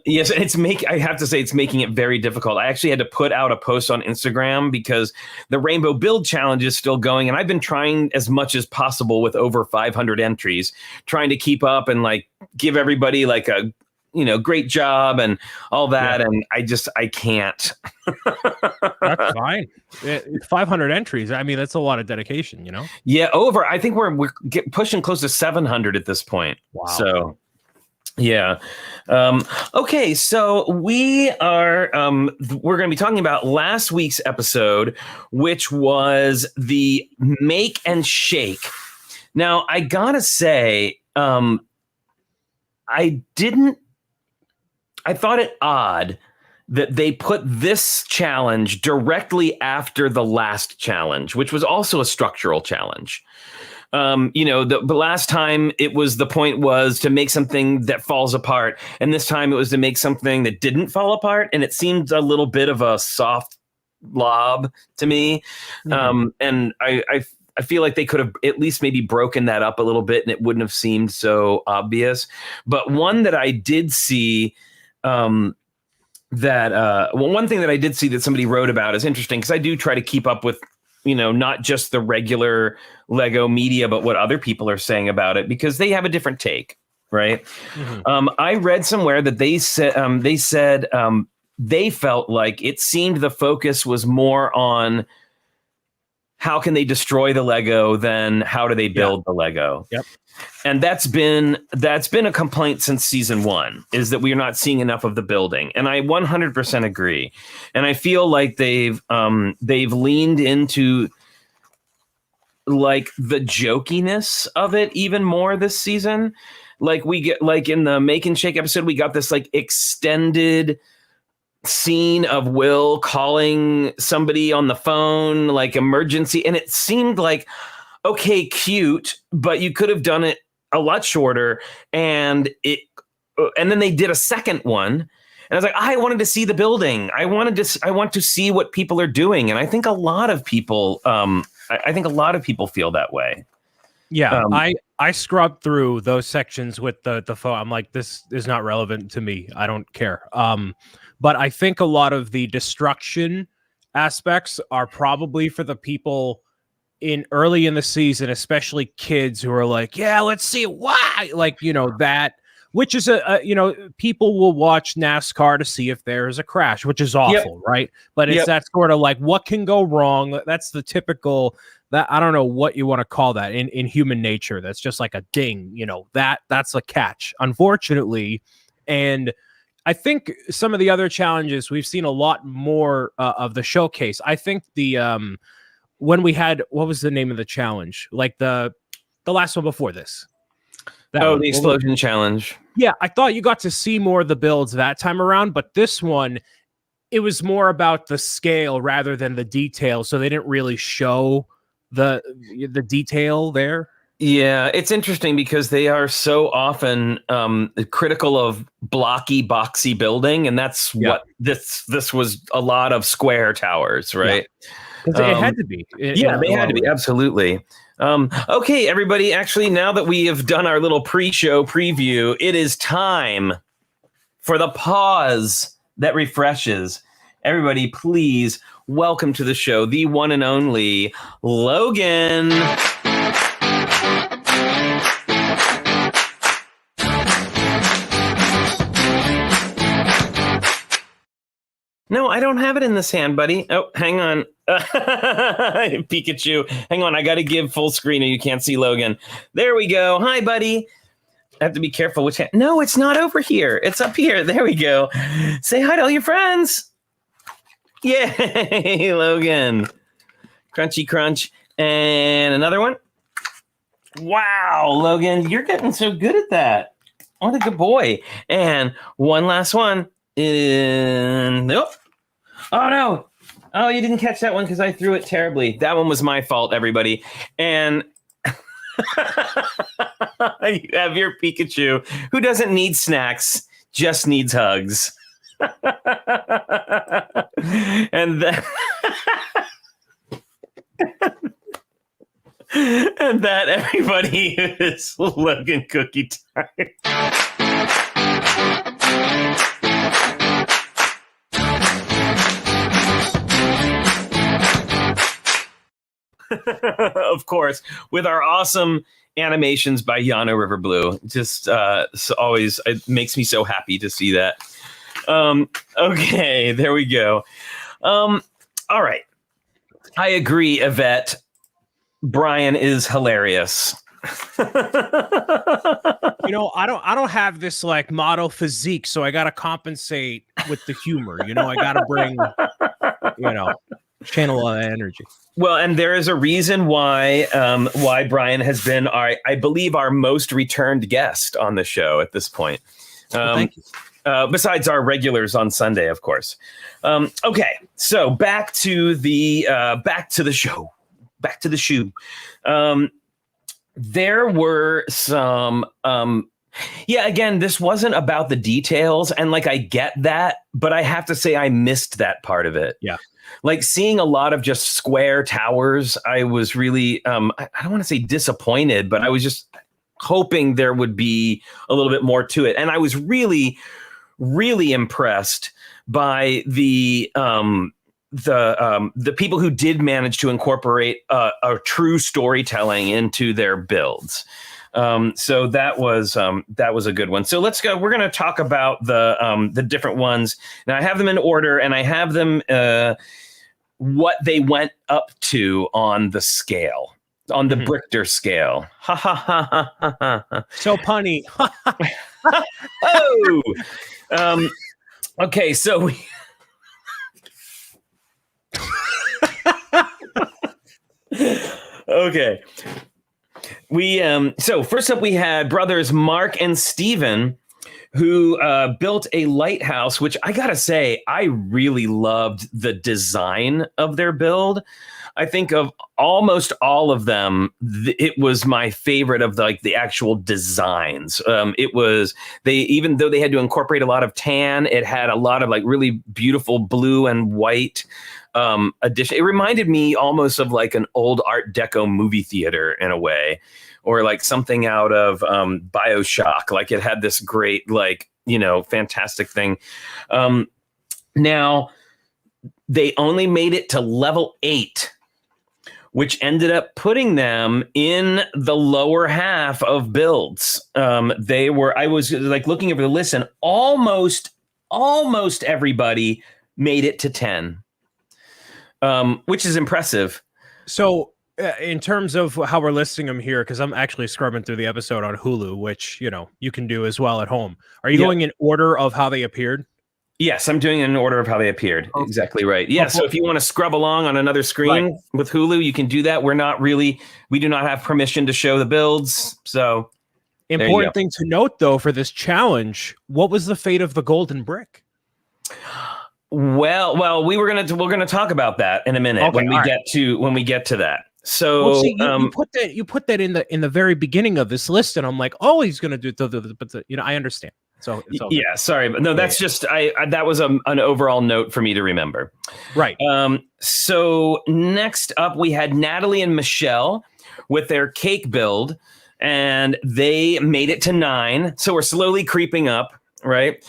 Yes, I have to say it's making it very difficult. I actually had to put out a post on Instagram because the Rainbow Build Challenge is still going, and I've been trying as much as possible with over 500 entries, trying to keep up and like give everybody like a great job and all that. And I can't. That's fine. 500 entries. I mean, that's a lot of dedication, Yeah. I think we're pushing close to 700 at this point. Wow. So yeah. Okay. So we are, we're going to be talking about last week's episode, which was the Make and Shake. Now I gotta say, I thought it odd that they put this challenge directly after the last challenge, which was also a structural challenge. The last time the point was to make something that falls apart. And this time it was to make something that didn't fall apart. And it seemed a little bit of a soft lob to me. And I feel like they could have at least maybe broken that up a little bit and it wouldn't have seemed so obvious. But one that I did see, one thing that I did see that somebody wrote about is interesting, because I do try to keep up with, not just the regular Lego media, but what other people are saying about it, because they have a different take, right? I read somewhere that they said they felt like it seemed the focus was more on how can they destroy the Lego than how do they build the Lego. Yep. And that's been a complaint since season 1, is that we are not seeing enough of the building. And I 100% agree. And I feel like they've leaned into like the jokiness of it even more this season. Like we get, like in the Make and Shake episode, we got this like extended scene of Will calling somebody on the phone, like emergency. And it seemed like, okay, cute, but you could have done it a lot shorter. And then they did a second one. And I was like, I wanted to see the building. I want to see what people are doing. And I think a lot of people, feel that way. Yeah. I scrubbed through those sections with the phone. I'm like, this is not relevant to me. I don't care. But I think a lot of the destruction aspects are probably for the people early in the season, especially kids who are like, yeah, let's see why, like, that, which is people will watch NASCAR to see if there is a crash, which is awful, right? But it's that sort of like, what can go wrong? That's the typical, that I don't know what you want to call that in human nature. That's just like a ding, that's a catch, unfortunately. And I think some of the other challenges, we've seen a lot more of the showcase. I think the when we had, what was the name of the challenge? Like the last one before this. The explosion challenge. Yeah, I thought you got to see more of the builds that time around, but this one, it was more about the scale rather than the detail. So they didn't really show the detail there. Yeah, it's interesting because they are so often critical of blocky, boxy building, and that's what this was, a lot of square towers, right? It had to be. They had to be. Absolutely. Okay, everybody. Actually, now that we have done our little pre-show preview, it is time for the pause that refreshes. Everybody, please welcome to the show the one and only Logan. No, I don't have it in this hand, buddy. Oh, hang on. Pikachu. Hang on, I got to give full screen or you can't see Logan. There we go. Hi, buddy. I have to be careful which hand. No, it's not over here. It's up here. There we go. Say hi to all your friends. Yay, Logan. Crunchy crunch. And another one. Wow, Logan, you're getting so good at that. What a good boy. And one last one. Nope. Oh no. Oh, you didn't catch that one because I threw it terribly. That one was my fault, everybody. And you have your Pikachu who doesn't need snacks, just needs hugs. And that and that, everybody, is Logan cookie time. Of course, with our awesome animations by Yano River Blue. Just always, it makes me so happy to see that. Okay, there we go. All right. I agree, Yvette. Brian is hilarious. I don't have this like model physique, so I gotta compensate with the humor. I gotta bring, channel energy. Well, and there is a reason why Brian has been I believe our most returned guest on the show at this point. Thank you. Besides our regulars on Sunday, of course. Okay, so back to the show. Back to the shoe. There were some again, this wasn't about the details, and I get that, but I have to say I missed that part of it. Yeah. Seeing a lot of just square towers, I was really I don't want to say disappointed, but I was just hoping there would be a little bit more to it. And I was really, really impressed by the people who did manage to incorporate a true storytelling into their builds. So that was a good one. So let's go. We're going to talk about the different ones. Now I have them in order, and I have them what they went up to on the scale, on the Brichter scale. Ha ha ha ha ha ha. So punny. Oh. Okay, so we. Okay. So first up we had brothers Mark and Steven, who built a lighthouse, which I gotta say, I really loved the design of their build. I think of almost all of them, it was my favorite of the actual designs. It was, even though they had to incorporate a lot of tan, it had a lot of really beautiful blue and white addition. It reminded me almost of an old Art Deco movie theater in a way, or something out of BioShock. It had this great, fantastic thing. Now they only made it to level 8, which ended up putting them in the lower half of builds. I was looking over the list, and almost everybody made it to 10. Which is impressive. So in terms of how we're listing them here, because I'm actually scrubbing through the episode on Hulu, which, you can do as well at home. Are you going in order of how they appeared? Yes, I'm doing it in order of how they appeared. Okay. Exactly right. Yeah, so if you want to scrub along on another screen with Hulu, you can do that. We do not have permission to show the builds. So important thing to note, though, for this challenge, what was the fate of the golden brick? Well, we're gonna talk about that in a minute when we get to that. So you put that in the very beginning of this list, and I'm like, oh, he's gonna do but I understand. So yeah, sorry, but no, that's just that was an overall note for me to remember. Right. So next up, we had Natalie and Michelle with their cake build, and they made it to 9. So we're slowly creeping up, right?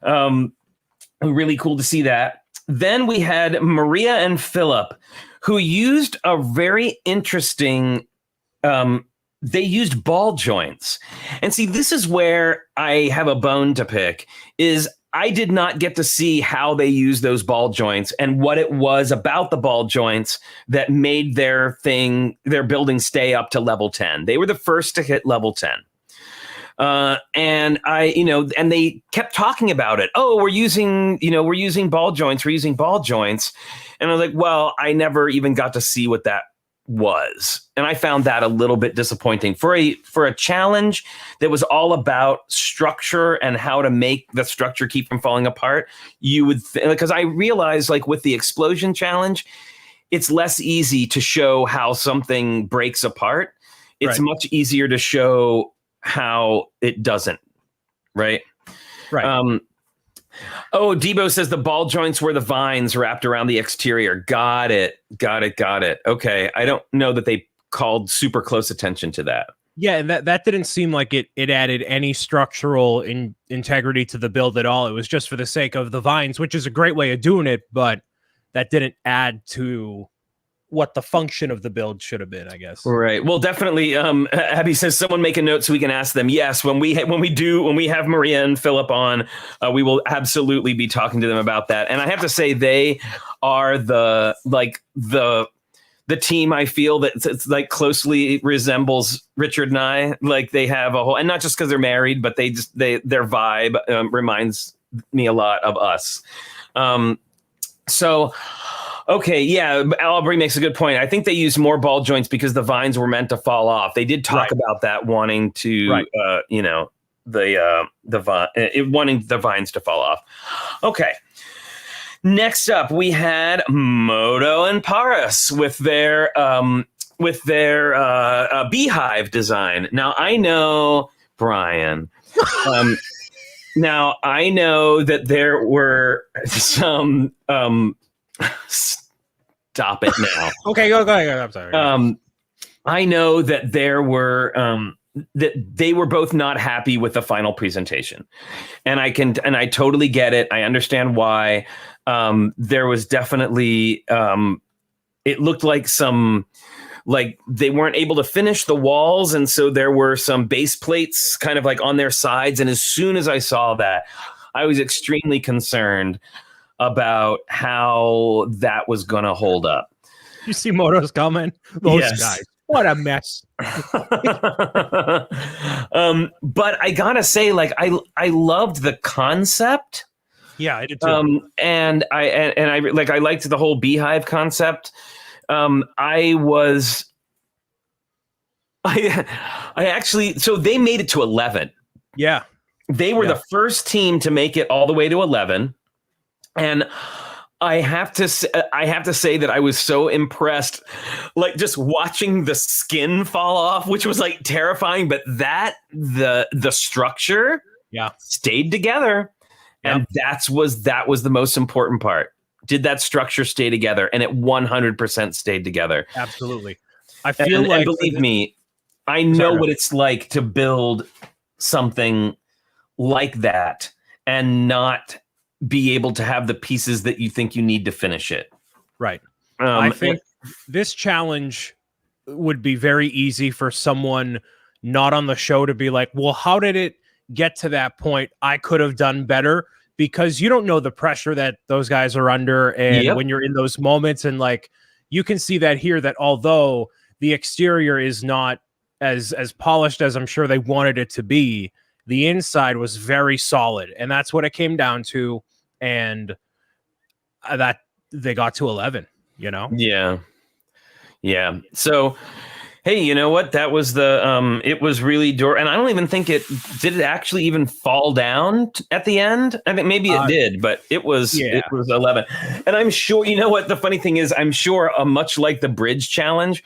Really cool to see that. Then we had Maria and Philip, who used a very interesting, they used ball joints. And see, this is where I have a bone to pick, is I did not get to see how they used those ball joints and what it was about the ball joints that made their building stay up to level 10. They were the first to hit level 10. And they kept talking about it. Oh, we're using ball joints. We're using ball joints. And I was like, well, I never even got to see what that was. And I found that a little bit disappointing for a challenge that was all about structure and how to make the structure keep from falling apart. You would, because I realized, like, with the explosion challenge, it's less easy to show how something breaks apart. It's much easier to show how it doesn't. Right. Debo says the ball joints were the vines wrapped around the exterior. Got it. Okay. I don't know that they called super close attention to that. Yeah, and that didn't seem like it added any structural integrity to the build at all. It was just for the sake of the vines, which is a great way of doing it, but that didn't add to what the function of the build should have been, I guess. Right. Well, definitely. Abby says someone make a note so we can ask them. Yes, when we have Maria and Philip on, we will absolutely be talking to them about that. And I have to say, they are the team I feel that it's like closely resembles Richard and I. Like, they have a whole, and not just because they're married, but their vibe reminds me a lot of us. Okay, yeah, Aubrey makes a good point. I think they used more ball joints because the vines were meant to fall off. They did talk about that, wanting to, wanting the vines to fall off. Okay. Next up, we had Moto and Paris with their beehive design. Now, I know, Brian. Now, I know that there were some. Stop it now. Okay, go ahead. I'm sorry. I know that there were that they were both not happy with the final presentation, and I totally get it. I understand why. There was definitely it looked like they weren't able to finish the walls, and so there were some base plates kind of like on their sides. And as soon as I saw that, I was extremely concerned about how that was going to hold up. You see Moto's comment? Those guys, what a mess. But I gotta say, like, I loved the concept. Yeah, I did too. And I liked the whole beehive concept. I actually, so they made it to 11. Yeah. They were the first team to make it all the way to 11. And I have to say that I was so impressed, like, just watching the skin fall off, which was like terrifying. But the structure stayed together. And that was the most important part. Did that structure stay together? And it 100% stayed together. Absolutely. I feel like, and believe me, I know what it's like to build something like that and not be able to have the pieces that you think you need to finish it. Right. I think this challenge would be very easy for someone not on the show to be like, well, how did it get to that point? I could have done better, because you don't know the pressure that those guys are under. And when you're in those moments, and like, you can see that here, that although the exterior is not as polished as I'm sure they wanted it to be, the inside was very solid. And that's what it came down to. And that they got to 11, you know? Yeah. So, hey, you know what? That was it was really and I don't even think did it actually even fall down at the end? I think maybe it did, but it was 11. And I'm sure, you know what? The funny thing is, I'm sure much like the bridge challenge,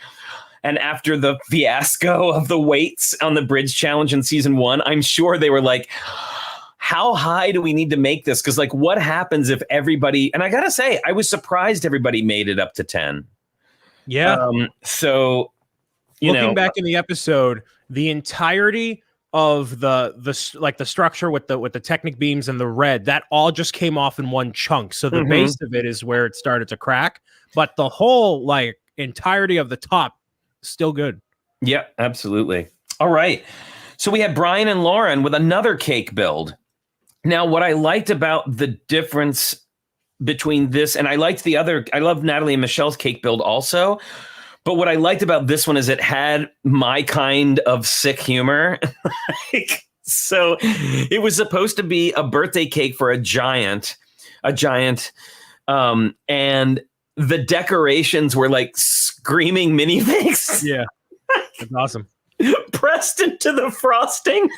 and after the fiasco of the weights on the bridge challenge in season 1, I'm sure they were like, how high do we need to make this? Because like, what happens if everybody? And I gotta say, I was surprised everybody made it up to 10. Yeah. So, looking back in the episode, the entirety of the structure with the Technic beams and the red, that all just came off in one chunk. So the base of it is where it started to crack, but the whole like entirety of the top still good. Yeah, absolutely. All right. So we had Brian and Lauren with another cake build. Now, what I liked about the difference between this, and I liked I love Natalie and Michelle's cake build also, but what I liked about this one is it had my kind of sick humor. So it was supposed to be a birthday cake for a giant, and the decorations were like screaming minifigs. Yeah, that's awesome. Pressed into the frosting.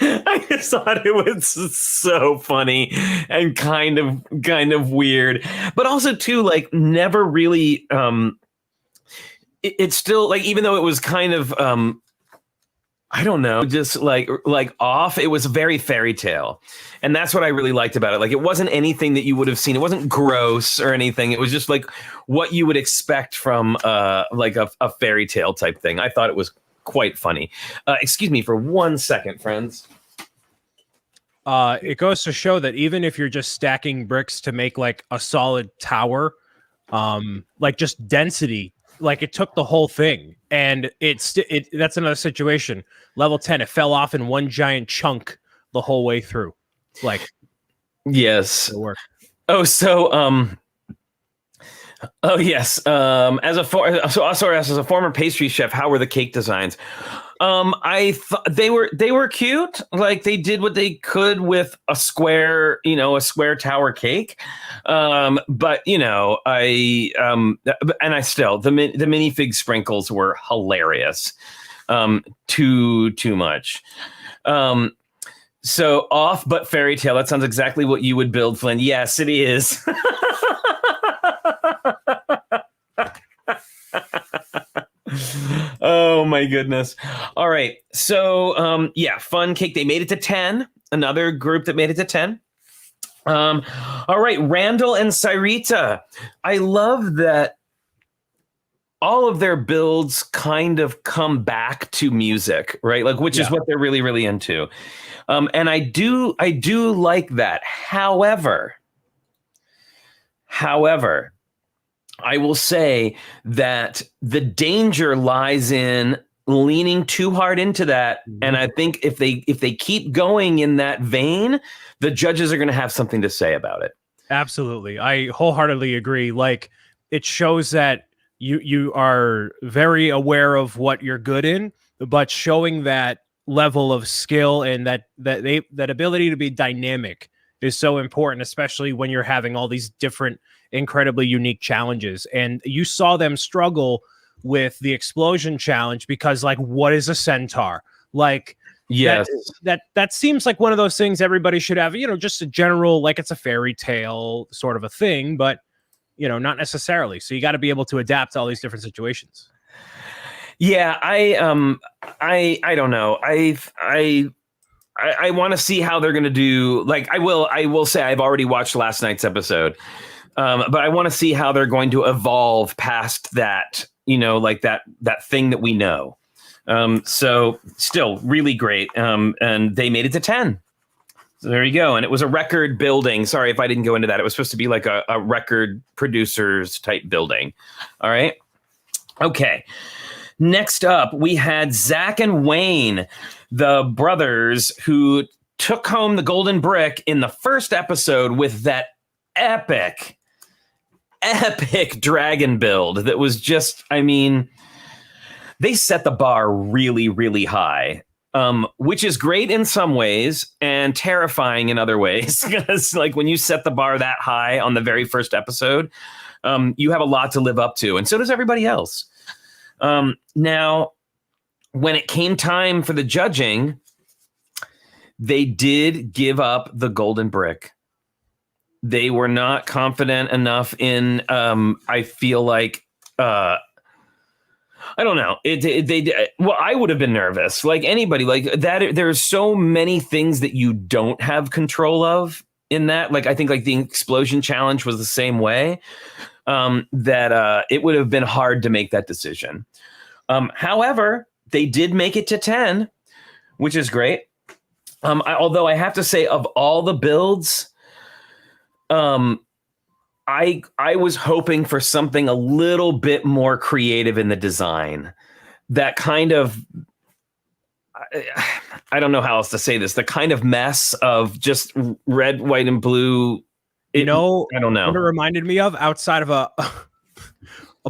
I just thought it was so funny and kind of weird, but also too like never really. It's still like, even though it was kind of I don't know, just like off. It was very fairy tale, and that's what I really liked about it. Like, it wasn't anything that you would have seen. It wasn't gross or anything. It was just like what you would expect from like a fairy tale type thing. I thought it was quite funny. Excuse me for 1 second, friends. It goes to show that even if you're just stacking bricks to make like a solid tower, like just density, like it took the whole thing, and that's another situation. Level 10, it fell off in one giant chunk the whole way through. Like, yes. It worked. Oh, so oh yes. As a former pastry chef, how were the cake designs? I thought they were cute. Like, they did what they could with a square tower cake. But I still, the minifig sprinkles were hilarious. Too much. So off, but fairy tale. That sounds exactly what you would build, Flynn. Yes, it is. Oh my goodness. All right. So fun cake. They made it to 10. Another group that made it to 10. All right, Randall and Cyrita. I love that all of their builds kind of come back to music, right? Like, which is what they're really, really into. And I do like that. However, I will say that the danger lies in leaning too hard into that. And I think if they keep going in that vein, the judges are going to have something to say about it. Absolutely. I wholeheartedly agree. Like, it shows that you are very aware of what you're good in, but showing that level of skill and that ability to be dynamic is so important, especially when you're having all these different incredibly unique challenges. And you saw them struggle with the explosion challenge because, like, what is a centaur? Like, yes, that seems like one of those things everybody should have, just a general, like, it's a fairy tale sort of a thing, but not necessarily. So you got to be able to adapt to all these different situations. Yeah, I don't know. I want to see how they're going to do. Like, I will say I've already watched last night's episode. But I want to see how they're going to evolve past that, like that thing that we know. So still really great. And they made it to 10. So there you go. And it was a record building. Sorry if I didn't go into that. It was supposed to be like a record producers type building. All right. Okay. Next up, we had Zach and Wayne, the brothers who took home the golden brick in the first episode with that epic dragon build that was just, they set the bar really, really high, which is great in some ways and terrifying in other ways. Because, like, when you set the bar that high on the very first episode, you have a lot to live up to, and so does everybody else. Now, when it came time for the judging, they did give up the golden brick. They were not confident enough in, I feel like, I don't know. Well, I would have been nervous, like anybody, like that. There's so many things that you don't have control of in that. Like, I think like the explosion challenge was the same way. That it would have been hard to make that decision. However, they did make it to 10, which is great. Although I have to say, of all the builds, I was hoping for something a little bit more creative in the design. That kind of, I don't know how else to say this, the kind of mess of just red, white, and blue. I don't know what it reminded me of. Outside of a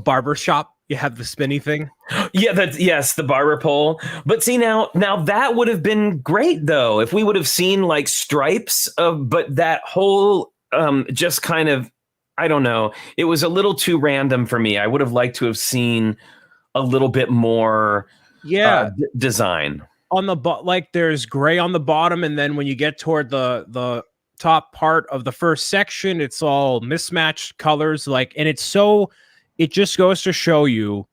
barber shop, you have the spinny thing. Yeah, the barber pole. But see, now that would have been great though, if we would have seen like stripes of, but that whole just kind of, I don't know, it was a little too random for me. I would have liked to have seen a little bit more design on the like there's gray on the bottom, and then when you get toward the top part of the first section, it's all mismatched colors, like, and it just goes to show you,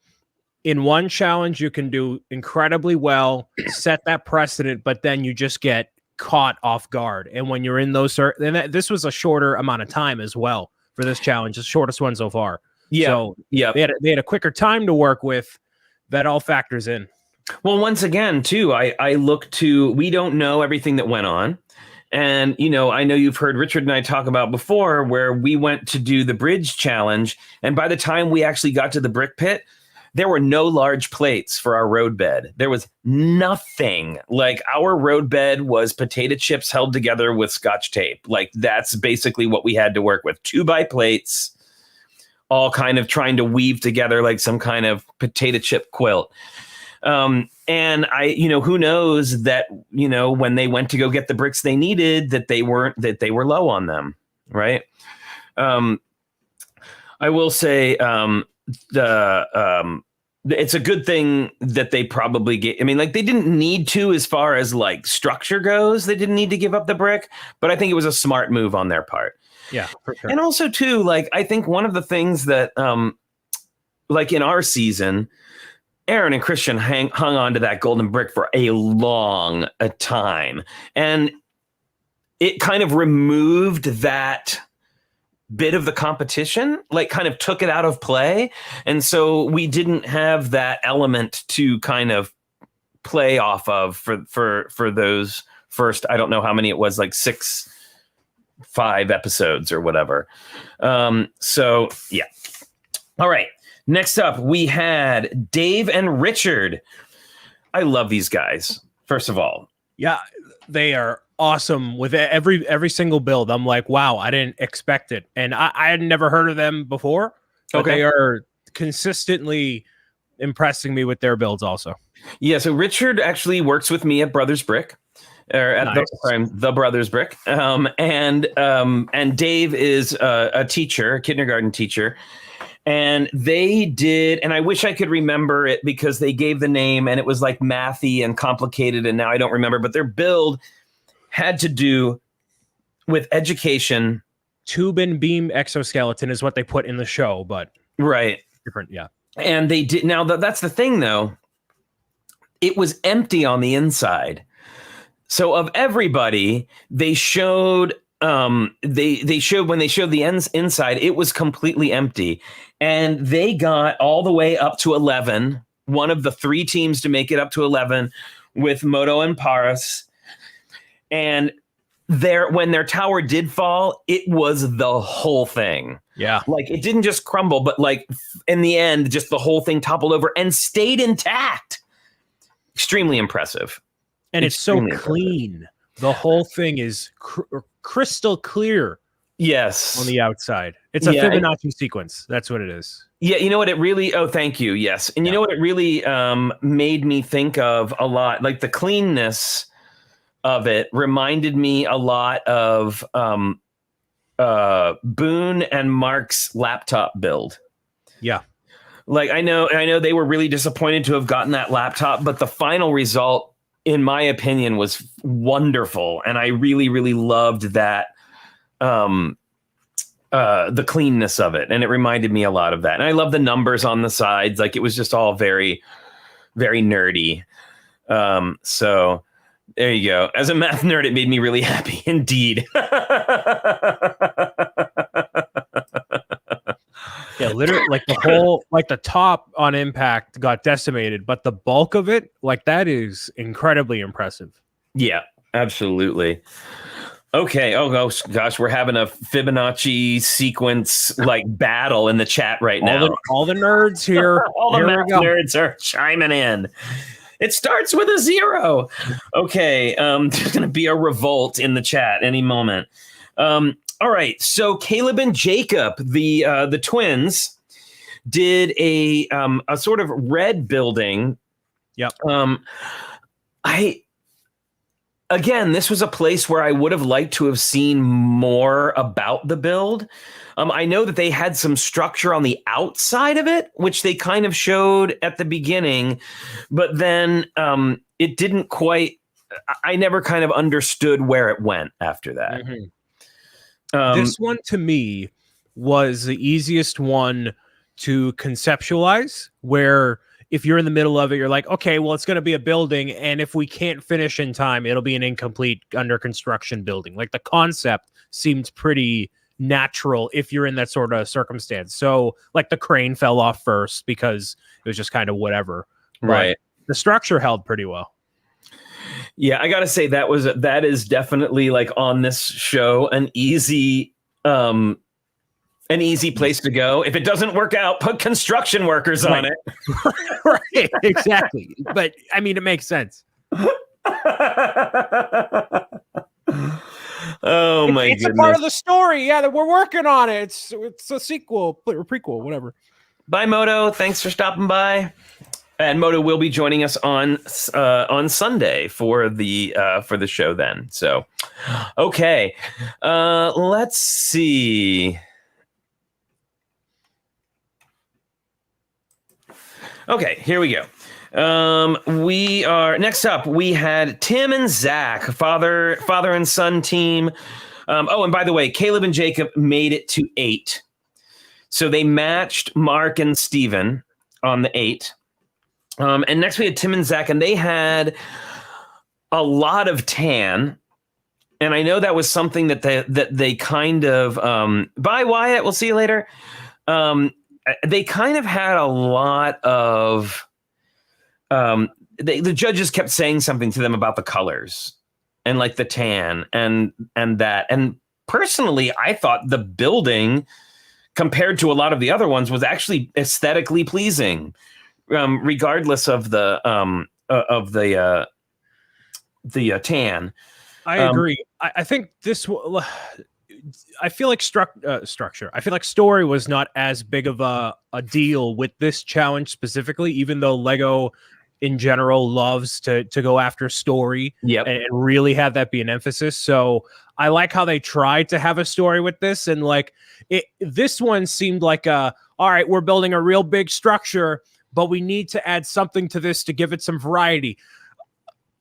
in one challenge you can do incredibly well, set that precedent, but then you just get caught off guard. And when you're in those, and this was a shorter amount of time as well for this challenge, the shortest one so far. Yeah. So yeah, they had a quicker time to work with. That all factors in. Well, once again, too, I look to, we don't know everything that went on. And, I know you've heard Richard and I talk about before where we went to do the bridge challenge. And by the time we actually got to the brick pit, there were no large plates for our road bed. There was nothing. Like, our road bed was potato chips held together with Scotch tape. Like, that's basically what we had to work with. 2x plates, all kind of trying to weave together like some kind of potato chip quilt. And who knows that, when they went to go get the bricks they needed, that they were low on them. Right. I will say, it's a good thing that they probably get. I mean, like, they didn't need to, as far as like structure goes, they didn't need to give up the brick, but I think it was a smart move on their part. Yeah, for sure. And also too, like, I think one of the things that, like in our season, Aaron and Christian hung on to that golden brick for a long time. And it kind of removed that bit of the competition, like kind of took it out of play. And so we didn't have that element to kind of play off of for those first, I don't know how many it was, like 5 episodes or whatever. So yeah. All right. Next up, we had Dave and Richard. I love these guys, first of all. Yeah, they are awesome with every single build. I'm like, wow, I didn't expect it. And I had never heard of them before. But They are consistently impressing me with their builds also. Yeah, so Richard actually works with me at Brothers Brick. Or at the Brothers Brick. And Dave is a teacher, a kindergarten teacher. And they did, and I wish I could remember it because they gave the name and it was like mathy and complicated, and now I don't remember, but their build had to do with education. Tube and beam exoskeleton is what they put in the show, but right. Different, yeah. And they did, now that's the thing though, it was empty on the inside. So of everybody, they showed they showed when they showed the inside, it was completely empty, and they got all the way up to 11. One of the 3 teams to make it up to 11 with Moto and Paris. And when their tower did fall, it was the whole thing. Yeah, like it didn't just crumble, but like in the end, just the whole thing toppled over and stayed intact. Extremely impressive. And it's so clean. The whole thing is crystal clear. Yes. On the outside. It's a Fibonacci sequence. That's what it is. Yeah. You know what it really, thank you. Yes. And you know what it really made me think of a lot, like the cleanness of it reminded me a lot of Boone and Mark's laptop build. Yeah. Like I know they were really disappointed to have gotten that laptop, but the final result, in my opinion, was wonderful. And I really, really loved that the cleanness of it, and it reminded me a lot of that. And I love the numbers on the sides. Like, it was just all very, very nerdy. So there you go. As a math nerd, it made me really happy indeed. Yeah, literally, like the whole, like the top on impact got decimated, but the bulk of it, like, that is incredibly impressive. Yeah, absolutely. Okay. Oh gosh, we're having a Fibonacci sequence like battle in the chat right now. All the nerds here. All the math nerds are chiming in. It starts with a 0. Okay. There's going to be a revolt in the chat any moment. All right. So Caleb and Jacob, the twins, did a sort of red building. Yep. Again, this was a place where I would have liked to have seen more about the build. I know that they had some structure on the outside of it, which they kind of showed at the beginning, but then it didn't quite. I never kind of understood where it went after that. Mm-hmm. This one, to me, was the easiest one to conceptualize, where if you're in the middle of it, you're like, okay, well, it's going to be a building, and if we can't finish in time, it'll be an incomplete under construction building. Like, the concept seems pretty natural if you're in that sort of circumstance. So, like, the crane fell off first because it was just kind of whatever. Right. But the structure held pretty well. Yeah, I gotta say that is definitely, like, on this show an easy place to go. If it doesn't work out, put construction workers on it. Right, exactly. But I mean, it makes sense. Oh my goodness. It's a part of the story. Yeah, that we're working on it. It's a sequel or prequel, whatever. Bye, Moto. Thanks for stopping by. And Moto will be joining us on Sunday for the show then. So, okay, let's see. Okay, here we go. We are next up. We had Tim and Zach, father and son team. Oh, and by the way, Caleb and Jacob made it to 8, so they matched Mark and Steven on the 8. And next we had Tim and Zach, and they had a lot of tan. And I know that was something that they kind of bye, Wyatt. We'll see you later. They kind of had a lot of the judges kept saying something to them about the colors and like the tan and that. And personally, I thought the building compared to a lot of the other ones was actually aesthetically pleasing. Regardless of the tan. I agree. I think this. I feel like structure. I feel like story was not as big of a deal with this challenge specifically, even though Lego in general loves to go after story. Yep. And really have that be an emphasis. So I like how they tried to have a story with this, and like this one seemed like all right, we're building a real big structure, but we need to add something to this to give it some variety.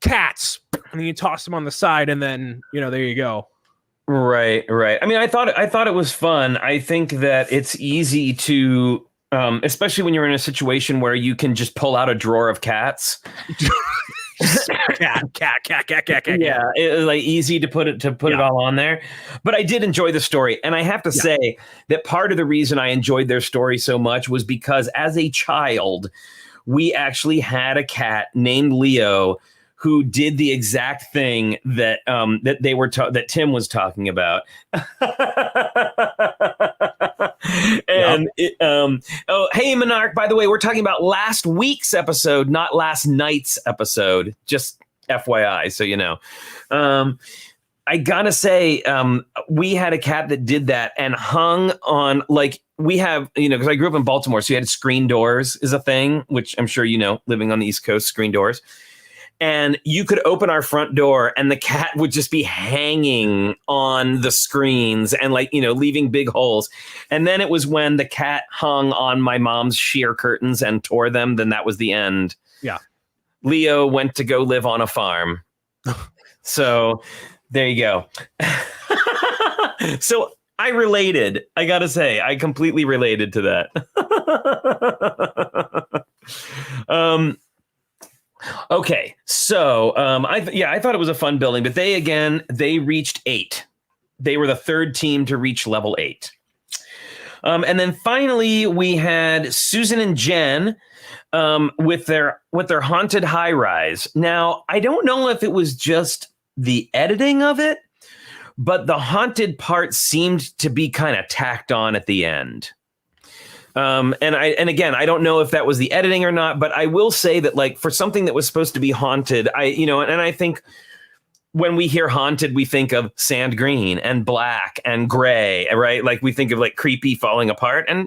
Cats, and you toss them on the side, and then there you go. Right. I mean, I thought it was fun. I think that it's easy to, especially when you're in a situation where you can just pull out a drawer of cats. cat. Yeah, it was like easy to put it all on there. But I did enjoy the story, and I have to say that part of the reason I enjoyed their story so much was because as a child, we actually had a cat named Leo who did the exact thing that that Tim was talking about. And oh, hey, Monarch, by the way, we're talking about last week's episode, not last night's episode, just FYI, so you know. I gotta say, we had a cat that did that and hung on, like, we have, because I grew up in Baltimore, so you had screen doors is a thing, which I'm sure living on the East Coast, screen doors. And you could open our front door and the cat would just be hanging on the screens and leaving big holes. And then it was when the cat hung on my mom's sheer curtains and tore them, then that was the end. Yeah. Leo went to go live on a farm. So there you go. So I related. I gotta say, I completely related to that. Okay, so I thought it was a fun building, but they reached 8. They were the third team to reach level 8. And then finally we had Susan and Jen with their haunted high rise. Now, I don't know if it was just the editing of it, but the haunted part seemed to be kind of tacked on at the end. And again, I don't know if that was the editing or not, but I will say that, like, for something that was supposed to be haunted, I think when we hear haunted, we think of sand green and black and gray, right? Like, we think of like creepy falling apart, and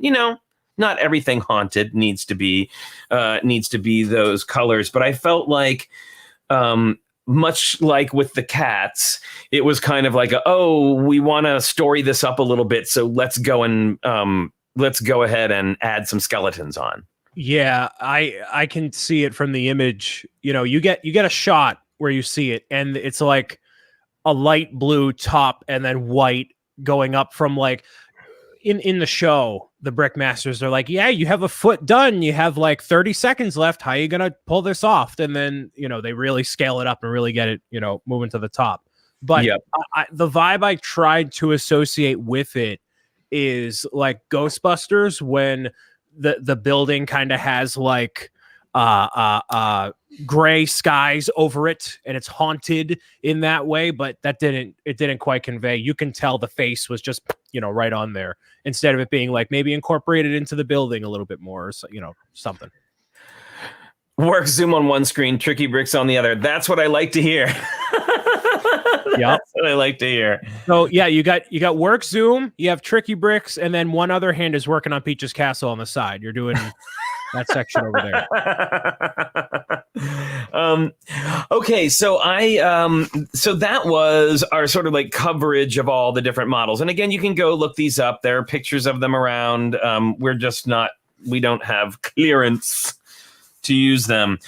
not everything haunted needs to be those colors. But I felt like, much like with the cats, it was kind of like, we want to story this up a little bit, so let's go ahead and add some skeletons on. Yeah, I can see it from the image. You get a shot where you see it, and it's like a light blue top and then white going up from, like, in the show, the Brick Masters are like, yeah, you have a foot done. You have like 30 seconds left. How are you going to pull this off? And then, they really scale it up and really get it, moving to the top. But yep. The vibe I tried to associate with it is like Ghostbusters, when the building kind of has like gray skies over it, and it's haunted in that way, but it didn't quite convey. You can tell the face was just right on there, instead of it being like maybe incorporated into the building a little bit more, or something. Work zoom on one screen, TrickyBricks on the other. That's what I like to hear. Yep. That's what I like to hear. So yeah, you got work zoom, you have TrickyBricks, and then one other hand is working on Peach's Castle on the side. You're doing that section over there. Okay, so so that was our sort of like coverage of all the different models. And again, you can go look these up. There are pictures of them around. We don't have clearance to use them.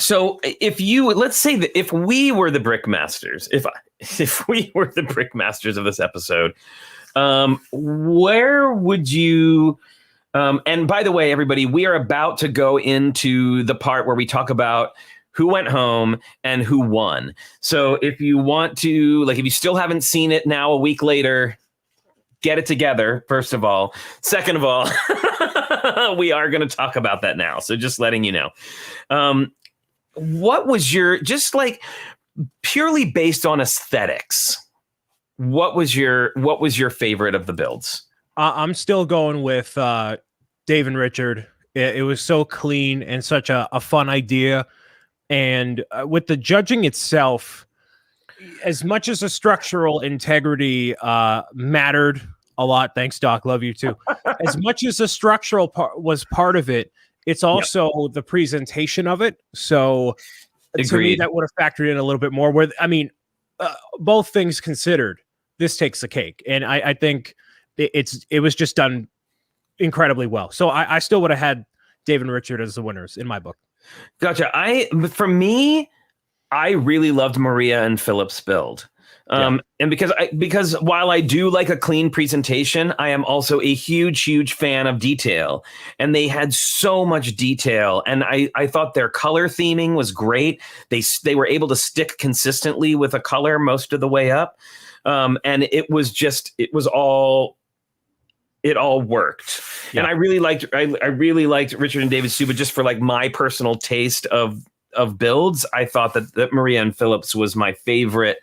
So let's say that if we were the Brick Masters, if we were the Brick Masters of this episode, where would you? And by the way, everybody, we are about to go into the part where we talk about who went home and who won. So if you want to, like, if you still haven't seen it now, a week later, get it together, first of all. Second of all, we are going to talk about that now. So just letting you know. What was just like purely based on aesthetics, what was your favorite of the builds? I'm still going with Dave and Richard. It was so clean and such a fun idea. And with the judging itself, as much as the structural integrity mattered a lot, thanks, Doc, love you too. As much as the structural part was part of it, it's also the presentation of it. So Agreed. To me, that would have factored in a little bit more. Both things considered, this takes the cake. And I think it was just done incredibly well. So I still would have had Dave and Richard as the winners in my book. Gotcha. For me, I really loved Maria and Philip's build. And because while I do like a clean presentation, I am also a huge fan of detail, and they had so much detail, and I thought their color theming was great. They were able to stick consistently with a color most of the way up. And it all worked. Yeah. And I really liked Richard and David's too, but just for like my personal taste of builds, I thought that Maria and Philip's was my favorite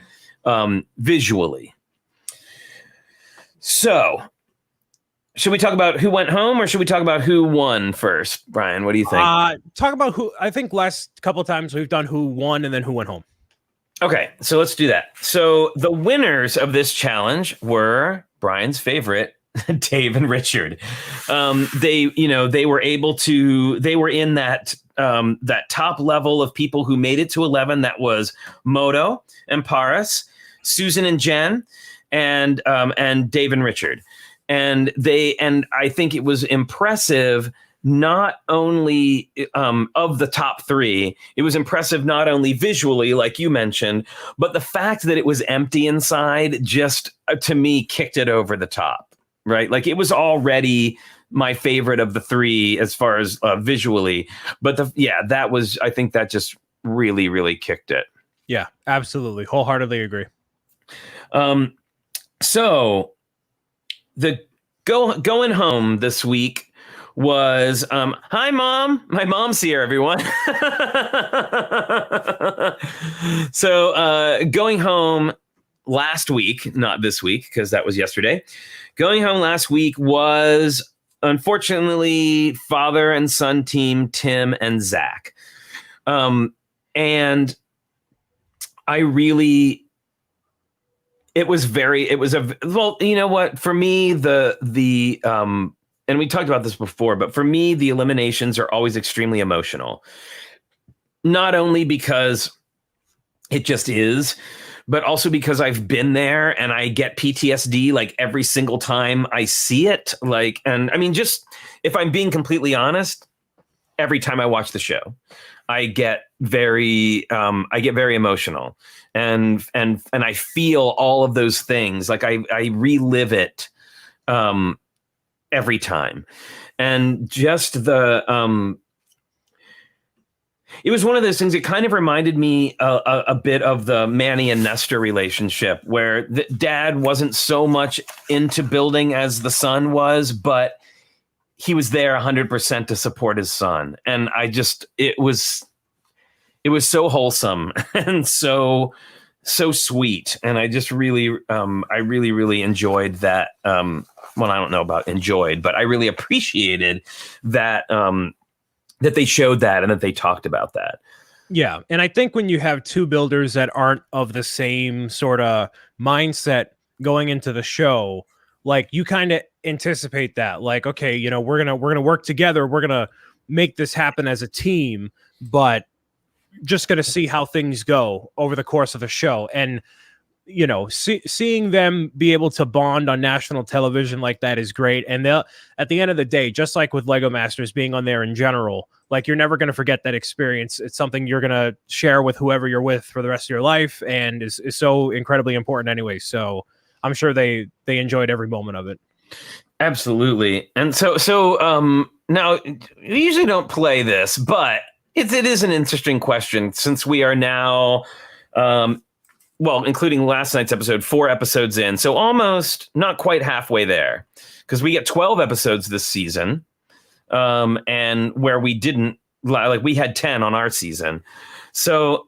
visually. So should we talk about who went home, or should we talk about who won first? Brian, what do you think? Talk about who. I think last couple of times we've done who won and then who went home. Okay, so let's do that. So the winners of this challenge were Brian's favorite, Dave and Richard. They were in that top level of people who made it to 11. That was Moto and Paris, Susan and Jen, and Dave and Richard. And I think it was impressive not only of the top three, it was impressive not only visually, like you mentioned, but the fact that it was empty inside just, to me, kicked it over the top, right? Like, it was already my favorite of the three as far as visually. But I think that just really, really kicked it. Yeah, absolutely. Wholeheartedly agree. So the going home this week was hi mom, my mom's here, everyone. So going home last week, not this week because that was yesterday. Going home last week was unfortunately father and son team Tim and Zach, and I really. It was you know what, for me, and we talked about this before, but for me, the eliminations are always extremely emotional. Not only because it just is, but also because I've been there and I get PTSD like every single time I see it. Like, and I mean, just if I'm being completely honest, every time I watch the show, I get very emotional. And I feel all of those things. Like I relive it every time. And just it was one of those things that kind of reminded me a bit of the Manny and Nestor relationship, where the dad wasn't so much into building as the son was, but he was there 100% to support his son. And it was so wholesome and so sweet. And I just really, I really enjoyed that. Well, I don't know about enjoyed, but I really appreciated that, that they showed that and that they talked about that. Yeah. And I think when you have two builders that aren't of the same sort of mindset going into the show, like you kind of anticipate that, like, okay, you know, we're going to work together. We're going to make this happen as a team, but just going to see how things go over the course of the show. And, you know, seeing them be able to bond on national television like that is great. And they'll, at the end of the day, just like with Lego Masters being on there in general, like you're never going to forget that experience. It's something you're going to share with whoever you're with for the rest of your life, and is so incredibly important anyway. So I'm sure they enjoyed every moment of it. Absolutely. And so now we usually don't play this, but it is an interesting question, since we are now, including last night's episode, 4 episodes in. So almost not quite halfway there, because we get 12 episodes this season. And where we didn't, like, we had 10 on our season. So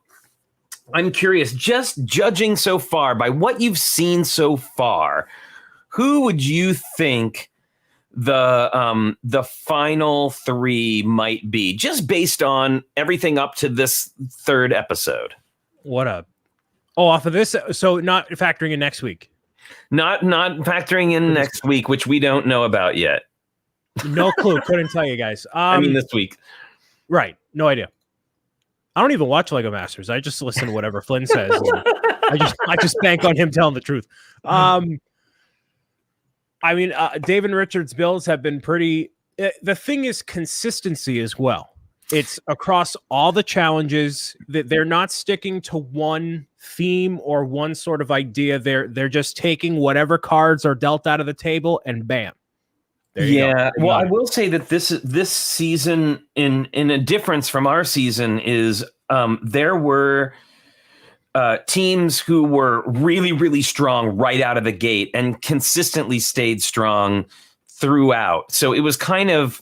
I'm curious, just judging so far by what you've seen so far, who would you think the final 3 might be, just based on everything up to this 3rd episode? Off of this, so not factoring in next week. Not factoring in next week, which we don't know about yet. No clue. Couldn't tell you guys. I mean, this week. Right. No idea. I don't even watch Lego Masters. I just listen to whatever Flynn says. I just bank on him telling the truth. I mean, Dave and Richard's builds have been pretty. The thing is consistency as well. It's across all the challenges that they're not sticking to one theme or one sort of idea. They're just taking whatever cards are dealt out of the table and bam. Yeah. Well, I will say that this season, in a difference from our season, is there were teams who were really, really strong right out of the gate and consistently stayed strong throughout. So it was kind of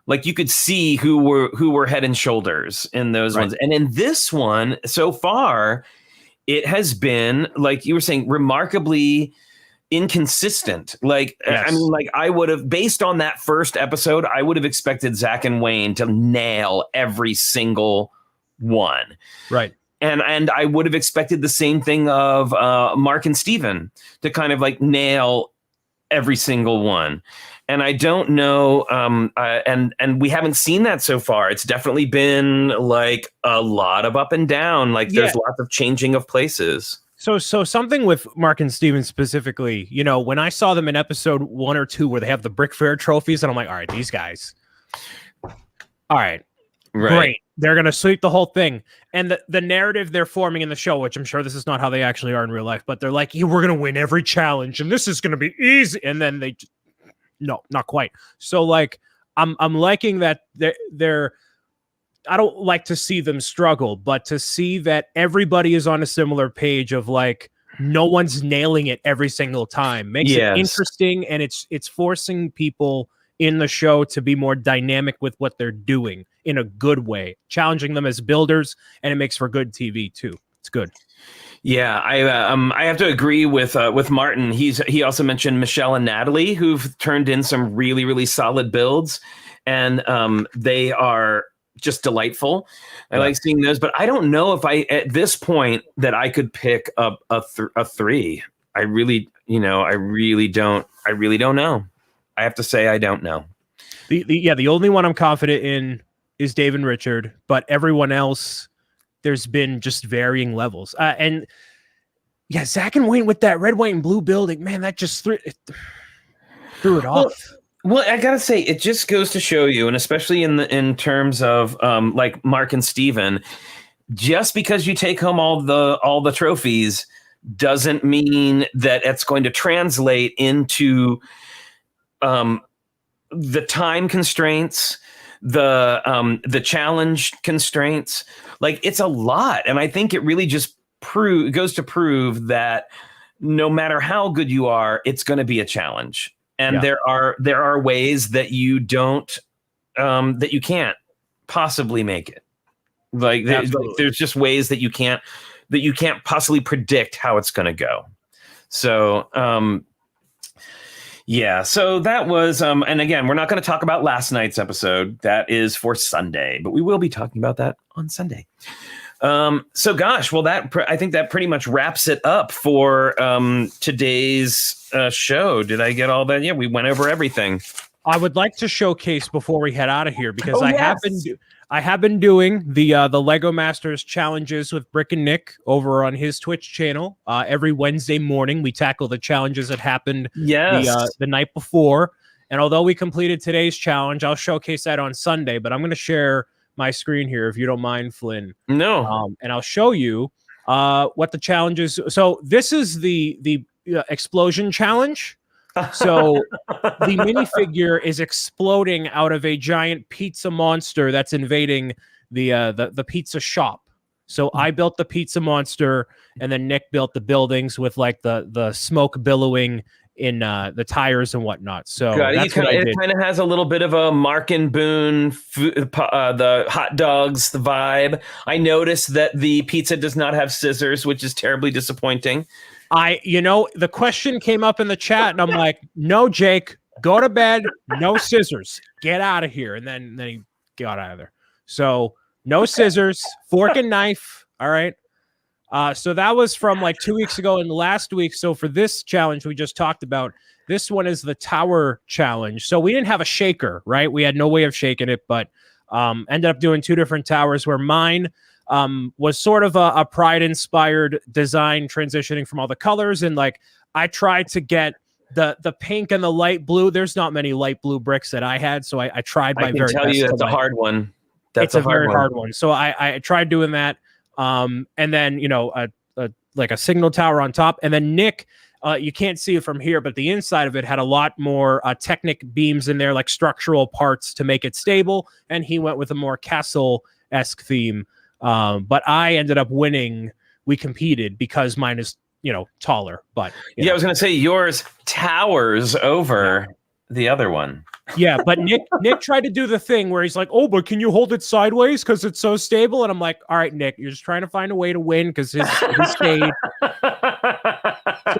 like you could see who were head and shoulders in those ones. And in this one, so far, it has been, like you were saying, remarkably inconsistent. Like, yes. I mean, like, I would have, based on that first episode, I would have expected Zach and Wayne to nail every single one. Right. And I would have expected the same thing of Mark and Steven to kind of like nail every single one. And I don't know, and we haven't seen that so far. It's definitely been like a lot of up and down. Like there's lots of changing of places. So something with Mark and Steven specifically, you know, when I saw them in episode 1 or 2 where they have the Brick Fair trophies, and I'm like, all right, these guys, All right. Great. They're going to sweep the whole thing. And the narrative they're forming in the show, which I'm sure this is not how they actually are in real life, but they're like, yeah, we're going to win every challenge and this is going to be easy. And then they just, no, not quite. So like, I'm liking that they're I don't like to see them struggle, but to see that everybody is on a similar page of like, no one's nailing it every single time makes it interesting. And it's forcing people in the show to be more dynamic with what they're doing in a good way, challenging them as builders, and it makes for good TV too. It's good. Yeah, I have to agree with Martin. He also mentioned Michelle and Natalie, who've turned in some really, really solid builds, and they are just delightful. I like seeing those, but I don't know if at this point that I could pick up a 3. I really don't know. I have to say I don't know. The only one I'm confident in is Dave and Richard, but everyone else, there's been just varying levels. And yeah, Zach and Wayne with that red, white, and blue building, man, that just threw it off. Well, I gotta say, it just goes to show you, and especially in terms of like Mark and Steven, just because you take home all the trophies doesn't mean that it's going to translate into the time constraints, the challenge constraints. Like, it's a lot, and I think it really just goes to prove that no matter how good you are, it's going to be a challenge. And there are ways that you don't that you can't possibly make it. Like there's just ways that you can't possibly predict how it's going to go. So so that was and again, we're not going to talk about last night's episode. That is for Sunday, but we will be talking about that on Sunday. So gosh, well, I think that pretty much wraps it up for today's show. Did I get all that? Yeah, we went over everything. I would like to showcase before we head out of here, because I have been doing the Lego Masters challenges with Brick and Nick over on his Twitch channel. Every Wednesday morning, we tackle the challenges that happened the night before. And although we completed today's challenge, I'll showcase that on Sunday. But I'm going to share my screen here, if you don't mind, Flynn. No. And I'll show you what the challenge is. So this is the explosion challenge. So the minifigure is exploding out of a giant pizza monster that's invading the pizza shop. So I built the pizza monster, and then Nick built the buildings with like the smoke billowing in the tires and whatnot. So that's what I did. It kind of has a little bit of a Mark and Boone, the hot dogs, the vibe. I noticed that the pizza does not have scissors, which is terribly disappointing. The question came up in the chat, and I'm like, no, Jake, go to bed. No scissors. Get out of here. And then he got out of there. So no scissors, fork and knife. All right. So that was from like 2 weeks ago and last week. So for this challenge we just talked about, this one is the tower challenge. So we didn't have a shaker, right? We had no way of shaking it, but ended up doing 2 different towers, where mine was sort of a Pride-inspired design, transitioning from all the colors. And like, I tried to get the pink and the light blue. There's not many light blue bricks that I had, so I tried my very best. I can tell you that's a hard one. It's a very hard one. So I tried doing that. And then, like a signal tower on top. And then Nick, you can't see it from here, but the inside of it had a lot more Technic beams in there, like structural parts to make it stable. And he went with a more castle-esque theme. But I ended up winning. We competed because mine is, taller. But I was going to say yours towers over the other one. Yeah, but Nick tried to do the thing where he's like, oh, but can you hold it sideways because it's so stable? And I'm like, all right, Nick, you're just trying to find a way to win because his stayed.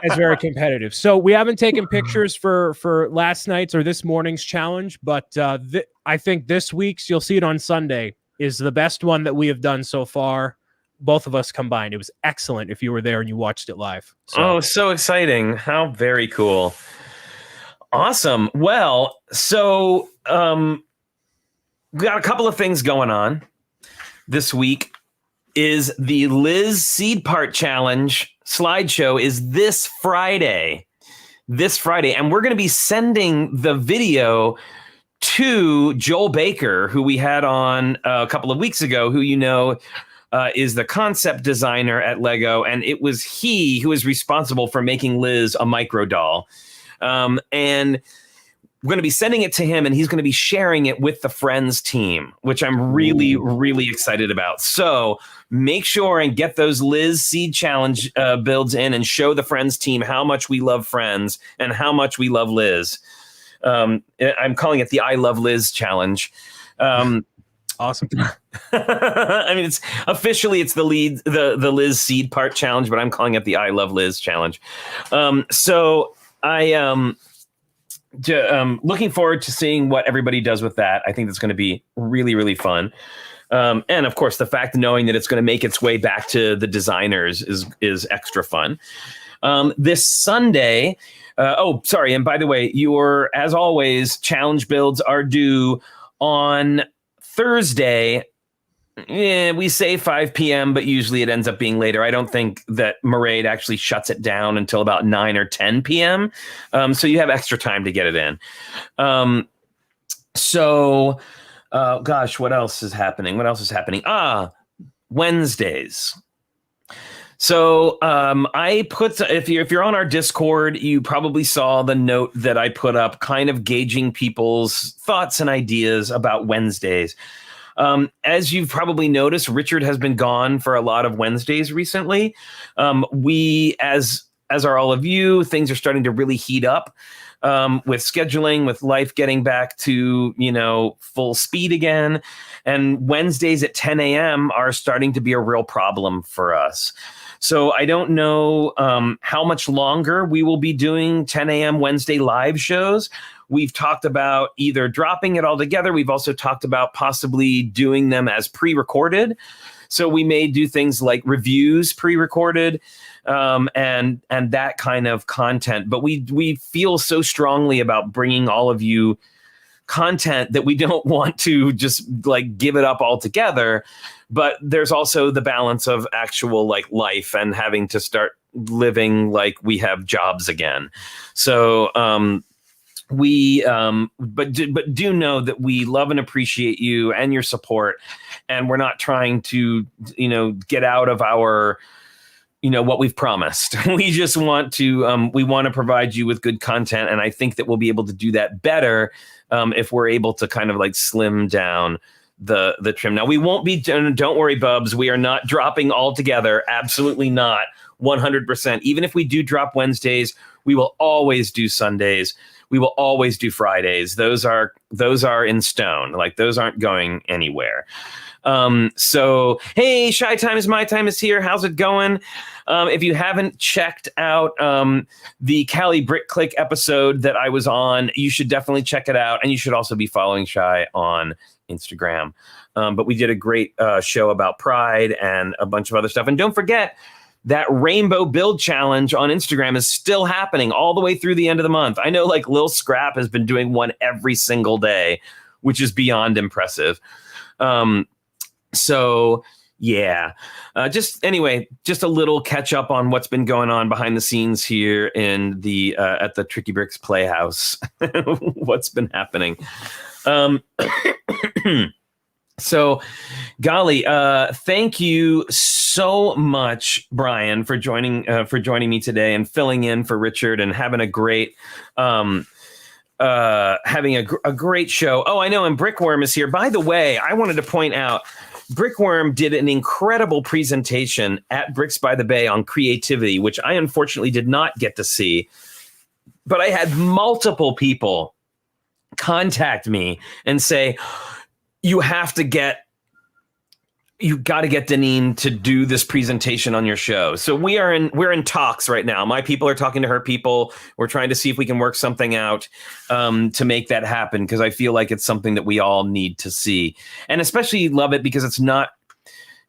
It's very competitive. So we haven't taken pictures for last night's or this morning's challenge, but I think this week's, you'll see it on Sunday, is the best one that we have done so far. Both of us combined. It was excellent if you were there and you watched it live. So exciting. How very cool. Awesome. Well, so we got a couple of things going on this week. Is the Liz Seed Part Challenge slideshow is this Friday. And we're going to be sending the video to Joel Baker, who we had on a couple of weeks ago, who is the concept designer at Lego, and it was he who is responsible for making Liz a micro doll. And we're going to be sending it to him, and he's going to be sharing it with the Friends team, which I'm really, really excited about. So make sure and get those Liz Seed Challenge builds in and show the Friends team how much we love Friends and how much we love Liz. I'm calling it the I Love Liz Challenge. Awesome. I mean, it's the Liz Seed Part Challenge, but I'm calling it the I Love Liz Challenge. So I looking forward to seeing what everybody does with that. I think that's going to be really, really fun. And of course, the fact knowing that it's going to make its way back to the designers is extra fun. This Sunday. And by the way, as always, challenge builds are due on Thursday. We say 5 p.m., but usually it ends up being later. I don't think that Mairead actually shuts it down until about 9 or 10 p.m. So you have extra time to get it in. What else is happening? Wednesdays. So I put, if you're on our Discord, you probably saw the note that I put up kind of gauging people's thoughts and ideas about Wednesdays. As you've probably noticed, Richard has been gone for a lot of Wednesdays recently. We, as are all of you, things are starting to really heat up with scheduling, with life getting back to, full speed again. And Wednesdays at 10 a.m. are starting to be a real problem for us. So I don't know how much longer we will be doing 10 a.m. Wednesday live shows. We've talked about either dropping it all together. We've also talked about possibly doing them as pre-recorded. So we may do things like reviews pre-recorded and that kind of content. But we feel so strongly about bringing all of you content that we don't want to just like give it up altogether. But there's also the balance of actual like life and having to start living like we have jobs again. So but do know that we love and appreciate you and your support, and we're not trying to get out of our what we've promised. We just want to we want to provide you with good content, and I think that we'll be able to do that better if we're able to kind of like slim down the trim. Now we won't be, don't worry, Bubs, we are not dropping altogether. Absolutely not. 100%. Even if we do drop Wednesdays, we will always do Sundays. We will always do Fridays. Those are in stone. Like those aren't going anywhere. So, hey, Shy Time is My Time is here. How's it going? If you haven't checked out the Cali Brick Click episode that I was on, you should definitely check it out. And you should also be following Shy on Instagram. But we did a great show about Pride and a bunch of other stuff. And don't forget, that Rainbow Build Challenge on Instagram is still happening all the way through the end of the month. I know like Lil Scrap has been doing one every single day, which is beyond impressive. So yeah, just a little catch up on what's been going on behind the scenes here in the at the TrickyBricks Playhouse. What's been happening? So, golly, thank you so much, Brian, for joining me today and filling in for Richard and having a great great show. Oh, I know, and Brickworm is here. By the way, I wanted to point out, Brickworm did an incredible presentation at Bricks by the Bay on creativity, which I unfortunately did not get to see, but I had multiple people contact me and say, you got to get Deneen to do this presentation on your show. So we're in talks right now. My people are talking to her people. We're trying to see if we can work something out to make that happen, because I feel like it's something that we all need to see. And especially love it because it's not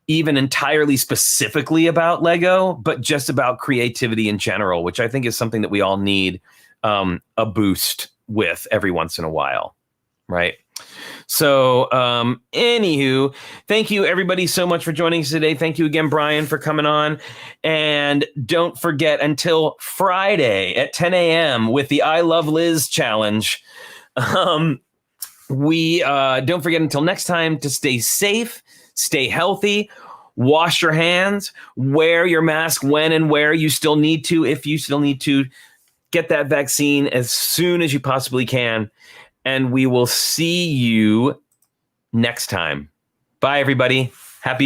even entirely specifically about Lego, but just about creativity in general, which I think is something that we all need a boost with every once in a while, right? So, anywho, thank you everybody so much for joining us today. Thank you again, Brian, for coming on. And don't forget, until Friday at 10 a.m. with the I Love Liz challenge, We don't forget until next time to stay safe, stay healthy, wash your hands, wear your mask when and where you still need to. If you still need to, get that vaccine as soon as you possibly can. And we will see you next time. Bye, everybody. Happy